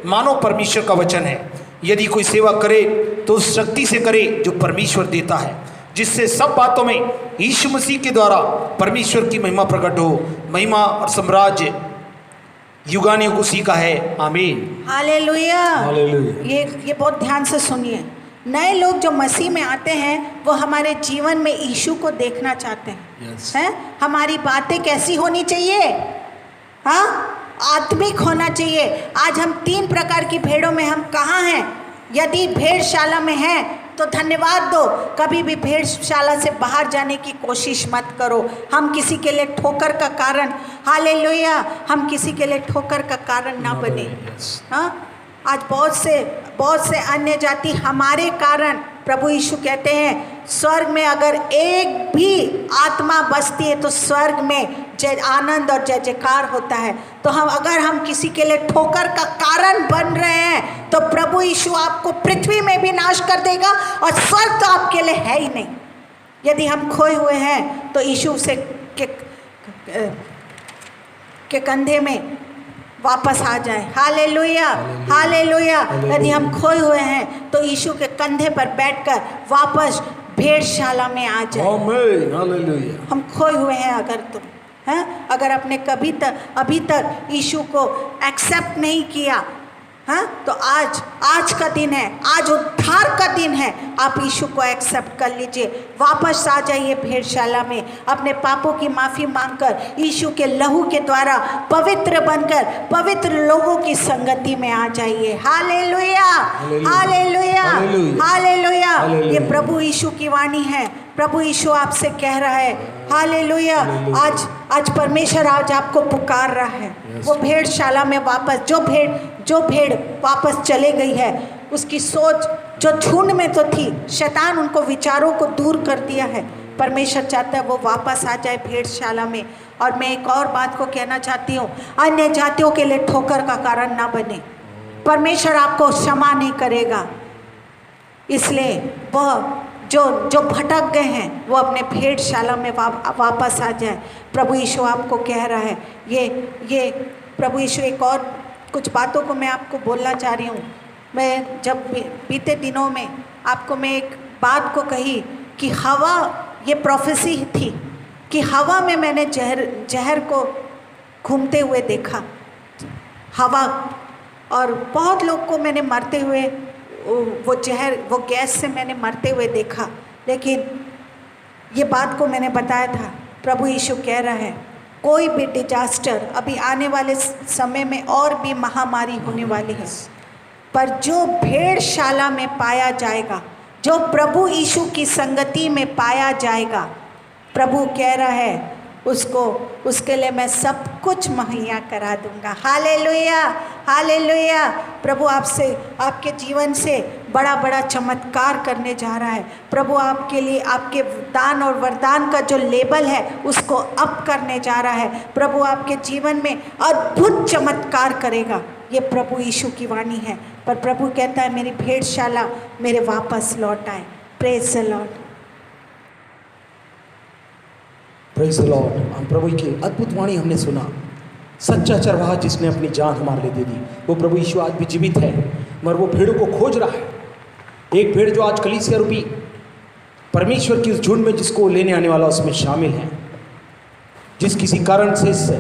मानो परमेश्वर का वचन है। यदि कोई सेवा करे तो उस शक्ति से करे जो परमेश्वर देता है, जिससे सब बातों में यीशु मसीह के द्वारा परमेश्वर की महिमा प्रकट हो। महिमा और साम्राज्य युगानुयुग उसी का है। आमीन।
हालेलुया। ये बहुत ध्यान से सुनिए। नए लोग जो मसीह में आते हैं वो हमारे जीवन में यीशु को देखना चाहते हैं। हैं? हमारी बातें कैसी होनी चाहिए? हाँ, आत्मिक होना चाहिए। आज हम 3 प्रकार की भेड़ों में हम कहाँ हैं? यदि भेड़शाला में हैं तो धन्यवाद दो। कभी भी भेड़शाला से बाहर जाने की कोशिश मत करो। हम किसी के लिए ठोकर का कारण, हालेलुया, हम किसी के लिए ठोकर का कारण ना बने। हाँ, आज बहुत से अन्य जाति हमारे कारण, प्रभु यीशु कहते हैं स्वर्ग में अगर एक भी आत्मा बसती है तो स्वर्ग में जय आनंद और जय जयकार होता है। तो अगर हम किसी के लिए ठोकर का कारण बन रहे हैं तो प्रभु यीशु आपको पृथ्वी में भी नाश कर देगा और स्वर्ग तो आपके लिए है ही नहीं। यदि हम खोए हुए हैं तो यीशु से के कंधे में वापस आ जाए। Hallelujah, hallelujah. यदि हम खोए हुए हैं तो यीशु के कंधे पर बैठकर वापस भेड़शाला में आ जाए।
आमीन, हालेलुया।
हम खोए हुए हैं अगर तुम हैं, अगर आपने अभी तक यीशु को एक्सेप्ट नहीं किया, हाँ, तो आज का दिन है, आज उद्धार का दिन है। आप यीशु को एक्सेप्ट कर लीजिए, वापस आ जाइए भेड़शाला में, अपने पापों की माफ़ी मांगकर यीशु के लहू के द्वारा पवित्र बनकर पवित्र लोगों की संगति में आ जाइए। Hallelujah, hallelujah, hallelujah. ये प्रभु यीशु की वाणी है। प्रभु यीशु आपसे कह रहा है हालेलुया। आज परमेश्वर आज आपको पुकार रहा है। वो भेड़शाला में वापस जो भेड़ वापस चले गई है, उसकी सोच जो झुंड में तो थी, शैतान उनको विचारों को दूर कर दिया है। परमेश्वर चाहता है वो वापस आ जाए भेड़शाला में। और मैं एक और बात को कहना चाहती हूँ, अन्य जातियों के लिए ठोकर का कारण ना बने। परमेश्वर आपको क्षमा नहीं करेगा, इसलिए वह जो भटक गए हैं वो अपने भेड़शाला में वापस आ जाए। प्रभु यीशु आपको कह रहा है ये प्रभु यीशु एक और कुछ बातों को मैं आपको बोलना चाह रही हूँ। मैं जब बीते दिनों में आपको मैं एक बात को कही कि हवा, ये प्रोफेसी थी कि हवा में मैंने जहर को घूमते हुए देखा, हवा, और बहुत लोग को मैंने मरते हुए वो गैस से मैंने मरते हुए देखा। लेकिन ये बात को मैंने बताया था, प्रभु यीशु कह रहा है कोई भी डिजास्टर अभी आने वाले समय में और भी महामारी होने वाली है, पर जो भेड़शाला में पाया जाएगा, जो प्रभु यीशु की संगति में पाया जाएगा, प्रभु कह रहा है उसके लिए मैं सब कुछ मुहैया करा दूंगा। Hallelujah, hallelujah. प्रभु आपसे, आपके जीवन से बड़ा बड़ा चमत्कार करने जा रहा है। प्रभु आपके लिए आपके दान और वरदान का जो लेबल है उसको अप करने जा रहा है। प्रभु आपके जीवन में अद्भुत चमत्कार करेगा। ये प्रभु यीशु की वाणी है। पर प्रभु कहता है मेरी भेड़शाला मेरे वापस लौट आए। Praise the Lord,
praise the Lord. हम प्रभु की अद्भुत वाणी हमने सुना। सच्चा चरवाहा जिसने अपनी जान हमारे लिए दे दी, वो प्रभु यीशु आज भी जीवित है, मगर वो भेड़ों को खोज रहा है। एक भेड़ जो आज कलीसिया रूपी परमेश्वर की उस झुंड में जिसको लेने आने वाला उसमें शामिल है। जिस किसी कारण से इस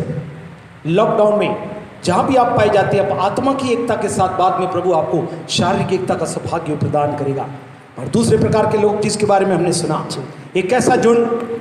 लॉकडाउन में जहाँ भी आप पाए जाते हैं, आप आत्मा की एकता के साथ बाद में प्रभु आपको शारीरिक एकता का सौभाग्य प्रदान करेगा। और दूसरे प्रकार के लोग जिसके बारे में हमने सुना, एक ऐसा झुंड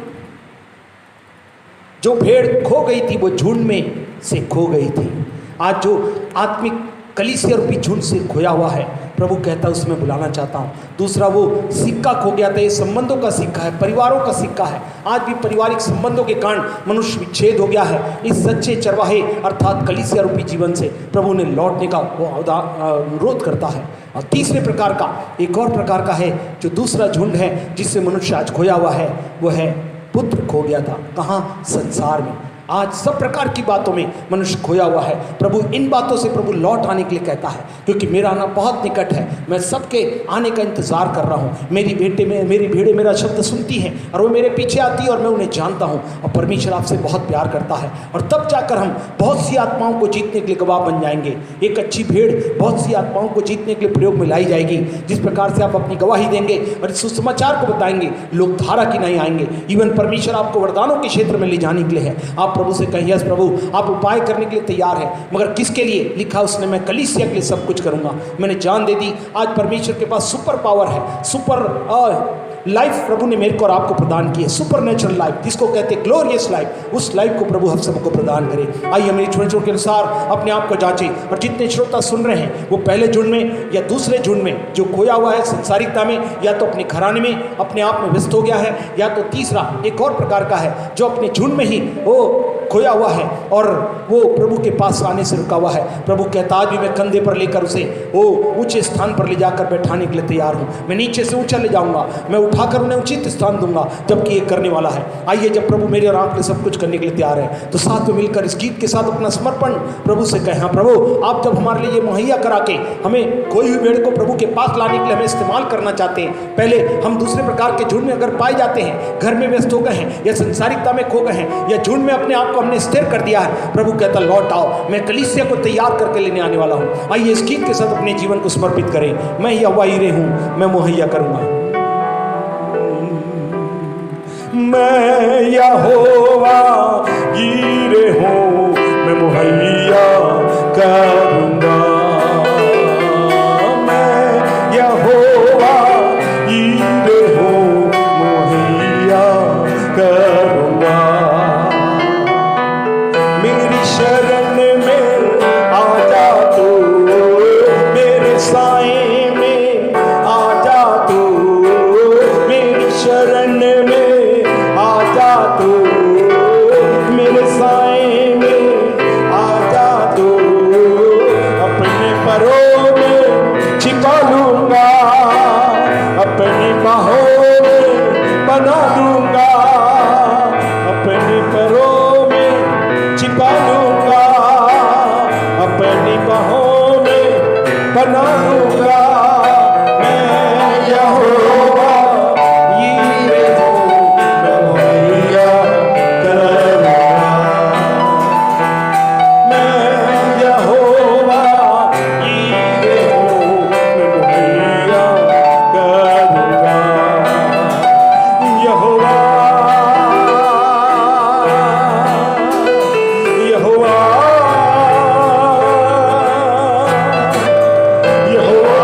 जो भेड़ खो गई थी, वो झुंड में से खो गई थी। आज जो आत्मिक कलीसिया रूपी झुंड से खोया हुआ है, प्रभु कहता है उसमें बुलाना चाहता हूँ। दूसरा वो सिक्का खो गया था, ये संबंधों का सिक्का है, परिवारों का सिक्का है। आज भी पारिवारिक संबंधों के कारण मनुष्य विच्छेद हो गया है। इस सच्चे चरवाहे अर्थात कलीसिया रूपी जीवन से प्रभु ने लौटने का वो अनुरोध करता है। और तीसरे प्रकार का, एक और प्रकार का है जो दूसरा झुंड है जिससे मनुष्य आज खोया हुआ है, वो है पुत्र खो गया था। कहाँ? संसार में। आज सब प्रकार की बातों में मनुष्य खोया हुआ है। प्रभु इन बातों से प्रभु लौट आने के लिए कहता है, क्योंकि मेरा आना बहुत निकट है। मैं सबके आने का इंतजार कर रहा हूँ। मेरी भेड़ें मेरा शब्द सुनती हैं और वो मेरे पीछे आती है और मैं उन्हें जानता हूँ। और परमेश्वर आपसे बहुत प्यार करता है और तब जाकर हम बहुत सी आत्माओं को जीतने के लिए गवाह बन जाएंगे। एक अच्छी भेड़ बहुत सी आत्माओं को जीतने के लिए प्रयोग में लाई जाएगी। जिस प्रकार से आप अपनी गवाही देंगे और इस सुसमाचार को बताएंगे, लोग धारा की नहीं आएंगे। इवन परमेश्वर आपको वरदानों के क्षेत्र में ले जाने के लिए है। आप प्रभु से कहिए, यस प्रभु, आप उपाय करने के लिए तैयार है, मगर किसके लिए? लिखा उसने, मैं कलीसिया के लिए सब कुछ करूंगा। मैंने जान दे दी। आज परमेश्वर के पास सुपर पावर है, सुपर लाइफ प्रभु ने मेरे को और आपको प्रदान की है, सुपरनेचुरल लाइफ जिसको कहते हैं ग्लोरियस लाइफ, उस लाइफ को प्रभु हम सबको प्रदान करे। आइए मेरी छोटे के अनुसार अपने आप को जांचें। और जितने श्रोता सुन रहे हैं वो पहले झुंड में या दूसरे झुंड में जो खोया हुआ है संसारिकता में, या तो अपने घराने में अपने आप में व्यस्त हो गया है, या तो तीसरा एक और प्रकार का है जो अपने झुंड में ही वो खोया हुआ है और वो प्रभु के पास आने से रुका हुआ है। प्रभु कहता आज भी मैं कंधे पर लेकर उसे वो ऊंचे स्थान पर ले जाकर बैठाने के लिए तैयार हूँ। मैं नीचे से ऊंचा ले जाऊंगा, मैं उठाकर उन्हें उचित स्थान दूंगा, जबकि ये करने वाला है। आइए जब प्रभु मेरे और आपके सब कुछ करने के लिए तैयार है तो साथ में मिलकर इस गीत के साथ अपना समर्पण प्रभु से कहें। हाँ प्रभु, आप जब हमारे लिए ये मुहैया करा के हमें खोई हुई भेड़ को प्रभु के पास लाने के लिए हमें इस्तेमाल करना चाहते हैं, पहले हम दूसरे प्रकार के झुंड में अगर पाए जाते हैं, घर में व्यस्त हो गए हैं या संसारिकता में खो गए हैं या झुंड में अपने आप को हमने स्थिर कर दिया है, प्रभु कहता लौट आओ, मैं कलीसिया को तैयार करके लेने आने वाला हूँ। आइए इस गीत के साथ अपने जीवन को समर्पित करें। मैं यहोवा यीरे हूँ, मैं मुहैया करूँगा।
मैं यहोवा यीरे हूँ, मैं मुहैया करूँगा। मैं यहोवा यीरे हूँ, मुहैया करूँगा। मेरी शरण में आ जा तू, मेरे साए में आ जा तू, मेरी शरण में आ जा तू, मेरे साए में आ जा तू। अपने परों में छिपा लूंगा, अपनी बाहों में बना दूंगा, अपने परों में छिपा लूंगा, अपनी बाहों में बना दूंगा। मैं यहोवा यीरे हूँ, मैं मुहैया करूँगा। मैं यहोवा यीरे हूँ, मैं मुहैया करूँगा। यहोवा यहोवा यहोवा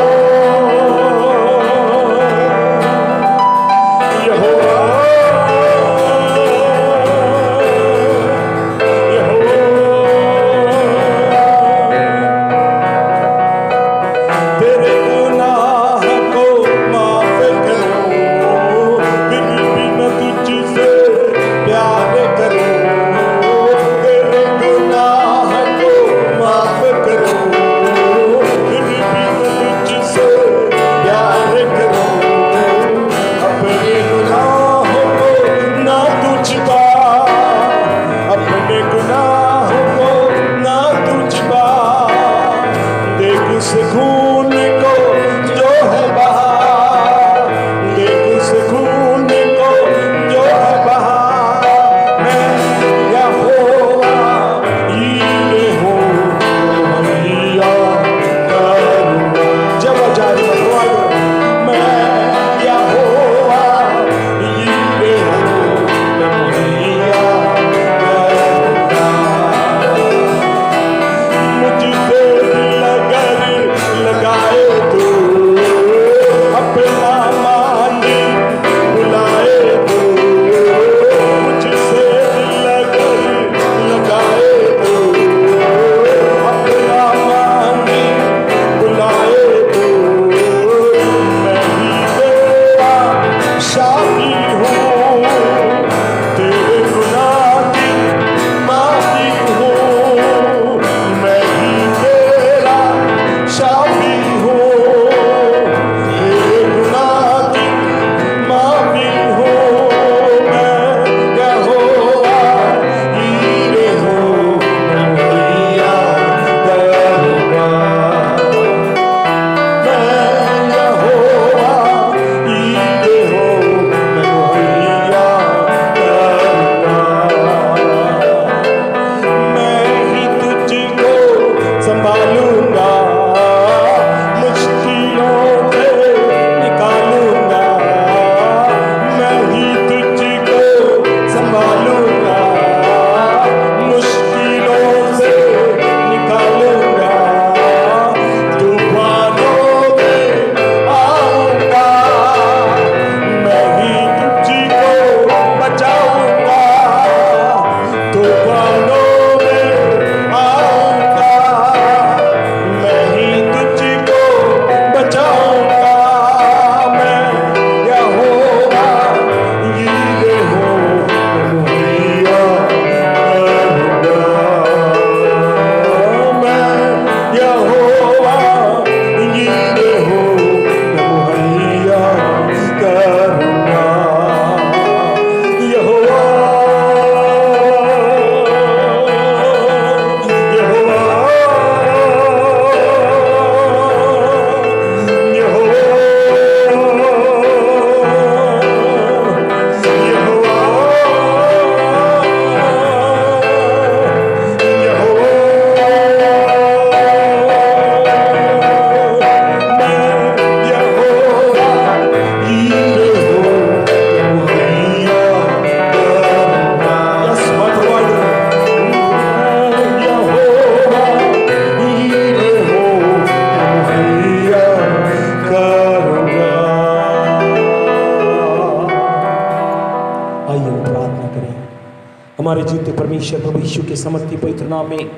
परमेश्वर प्रभु यीशु के समर्थी पवित्र नाम में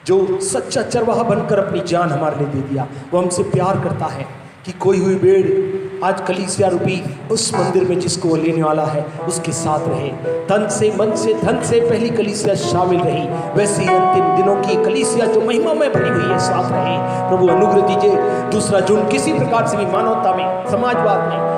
जो सच्चा चरवाहा बनकर अपनी जान हमारे लिए दे दिया, वो हमसे प्यार करता है कि कोई हुई भेड़ आज कलीसिया रूपी उस मंदिर में जिसको वो लेने वाला है उसके साथ रहे। तन से मन से धन से पहली कलीसिया शामिल रही, वैसे ही अंतिम दिनों की कलीसिया जो महिमा में भरी हुई है साथ रहे। प्रभु अनुग्रह दीजिए। 2 जून किसी प्रकार से भी मानवता में, समाजवाद में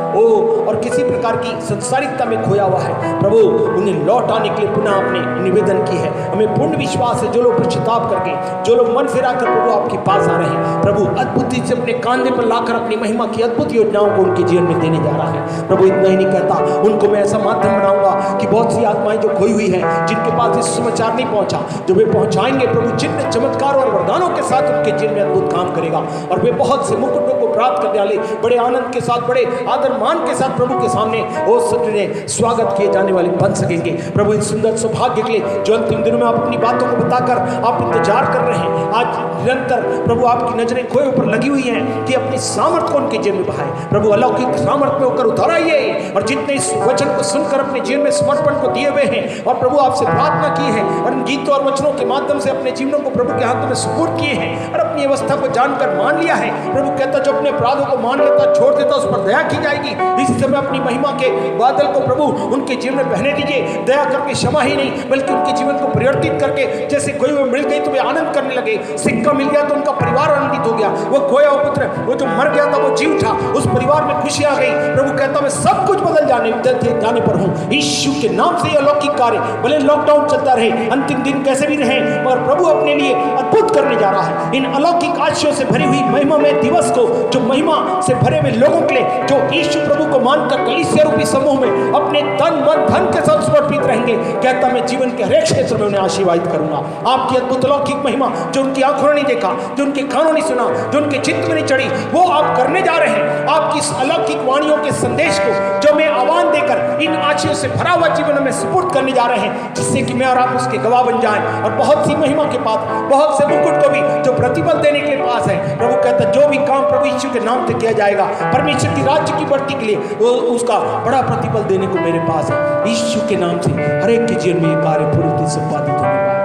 और किसी प्रकार की संसारिकता में खोया हुआ है, प्रभु उन्हें लौट आने के लिए पुनः आपने निवेदन की है। हमें पूर्ण विश्वास है जो लोग पश्चाताप करके, जो लोग मन फिरा कर प्रभु आपके पास आ रहे हैं, प्रभु अद्भुत से अपने कांधे पर लाकर अपनी महिमा की अद्भुत योजनाओं को उनके जीवन में देने जा रहा है। प्रभु इतना ही नहीं कहता, उनको मैं ऐसा माध्यम बनाऊंगा कि बहुत सी आत्माएं जो खोई हुई हैं, जिनके पास इस समाचार नहीं पहुंचा, जो वे पहुंचाएंगे, प्रभु चिन्ह चमत्कार और वरदानों के साथ उनके जीवन में अद्भुत काम करेगा और वे बहुत से मुकुटों को प्राप्त करने वाले बड़े आनंद के साथ, बड़े आदर मान के साथ प्रभु के सामने वो सजने स्वागत किए जाने वाले बन सकेंगे। प्रभु इस सुंदर सौभाग्य के लिए जो अंतिम दिनों में आप अपनी बातों को बताकर आप इंतजार कर रहे हैं, आज निरंतर प्रभु आपकी नजरें खोए ऊपर लगी हुई हैं कि अपनी सामर्थ को उनके जीवन में बहाए। प्रभु अलौकिक सामर्थ में होकर उतर आइए और जितने इस वचन को सुनकर अपने जीवन में समर्पण को दिए हुए हैं और प्रभु आपसे प्रार्थना की है और इन गीतों और वचनों के माध्यम से अपने जीवनों को प्रभु के हाथों में सुपुर्द किए हैं और अपनी अवस्था को जानकर मान लिया है, प्रभु कहता जो अपने अपराधों को मान लेता, छोड़ देता, उस पर दया की जाएगी। इसी समय अपनी महिमा के बादल को प्रभु उनके जीवन में बहने दीजिए। दया करके क्षमा ही नहीं बल्कि उनके जीवन को परिवर्तित करके, जैसे कोई वो मिल गई तो वे आनंद करने लगे, सिक्का मिल गया तो उनका परिवार आनंदित हो गया, वो खोया हुआ पुत्र, वो जो मर गया था वो जी उठा, उस परिवार में खुशी आ गई। प्रभु कहता मैं सब कुछ बदल जाने पर हूँ। यीशु के नाम से अलौकिक कार्य, भले लॉकडाउन चलता रहे, अंतिम दिन कैसे भी रहे, मगर प्रभु अपने लिए अद्भुत करने जा रहा है। इन अलौकिक आशीषों से भरी हुई महिमा में दिवस को, जो महिमा से भरे हुए लोगों के लिए, जो यीशु प्रभु को मानकर कलीसिया रूपी समूह में अपने तन मन धन के साथ समर्पित रहेंगे, कहता मैं जीवन के हर एक क्षेत्र में उन्हें आशीर्वादित करूंगा। आपकी अद्भुत अलौकिक महिमा जो उनकी आंखों ने नहीं देखा, जो उनके कानों नहीं सुना, जो उनके चित्त में नहीं चढ़ी, वो आप करने जा रहे हैं। आपकी इस अलौकिक वाणियों के संदेश को जो मैं आह्वान देकर इन आशीषों से भरा हुआ जीवन में सुपुर्द करने जा रहे हैं, जिससे कि मैं और आप उसके गवाह बन जाएं और बहुत सी महिमा के पास, बहुत से मुकुट को भी जो प्रतिफल देने के पास है, प्रभु कहता जो भी काम प्रभु यीशु के नाम से किया जाएगा, परमेश्वर की राज्य की बढ़ती के लिए वो उसका बड़ा प्रतिफल देने को मेरे पास है। यीशु के नाम से हर एक के जीवन में ये कार्य पूरी तरह संपादित होने वाला।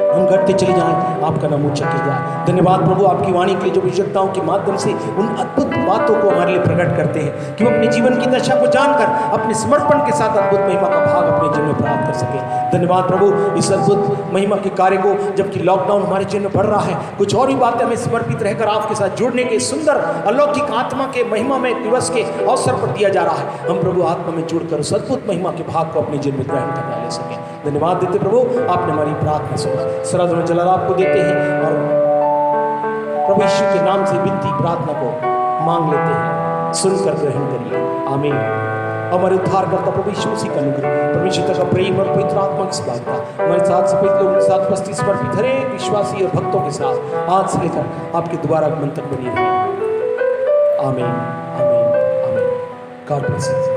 हम घटते चले जाएं, आपका नाम ऊंचा किया जाए। धन्यवाद प्रभु आपकी वाणी के लिए जो विशेषताओं के माध्यम से उन अद्भुत बातों को हमारे लिए प्रकट करते हैं कि हम अपने जीवन की दशा को जानकर अपने समर्पण के साथ अद्भुत महिमा का भाग अपने जीवन में प्राप्त कर सके। धन्यवाद प्रभु इस अद्भुत महिमा के कार्य को, जबकि लॉकडाउन हमारे जीवन में बढ़ रहा है, कुछ और ही बातें हमें समर्पित रहकर आपके साथ जुड़ने के सुंदर अलौकिक आत्मा के महिमा में दिवस के अवसर पर दिया जा रहा है। हम प्रभु आत्मा में जुड़कर उस अद्भुत महिमा के भाग को अपने जीवन में ग्रहण करने ले सके। धन्यवाद देते प्रभु, आपने हमारी प्रार्थना सुना। सराधन जलाल आपको देते हैं और प्रभु यीशु के नाम से विनती प्रार्थना को मांग लेते हैं, सुनकर ग्रहण करिए। आमीन। हमारे उद्धारकर्ता प्रभु यीशु मसीह का अनुग्रह, परमेश्वर का प्रेम और पवित्र आत्मा की सहायता हमारे साथ सफेद लोगों के साथ उपस्थित समर्पित हर एक विश्वासी और भक्तों के साथ आज से लेकर आपके दोबारा आगमन तक बनी रहे। आमीन, आमीन, आमीन। God bless you.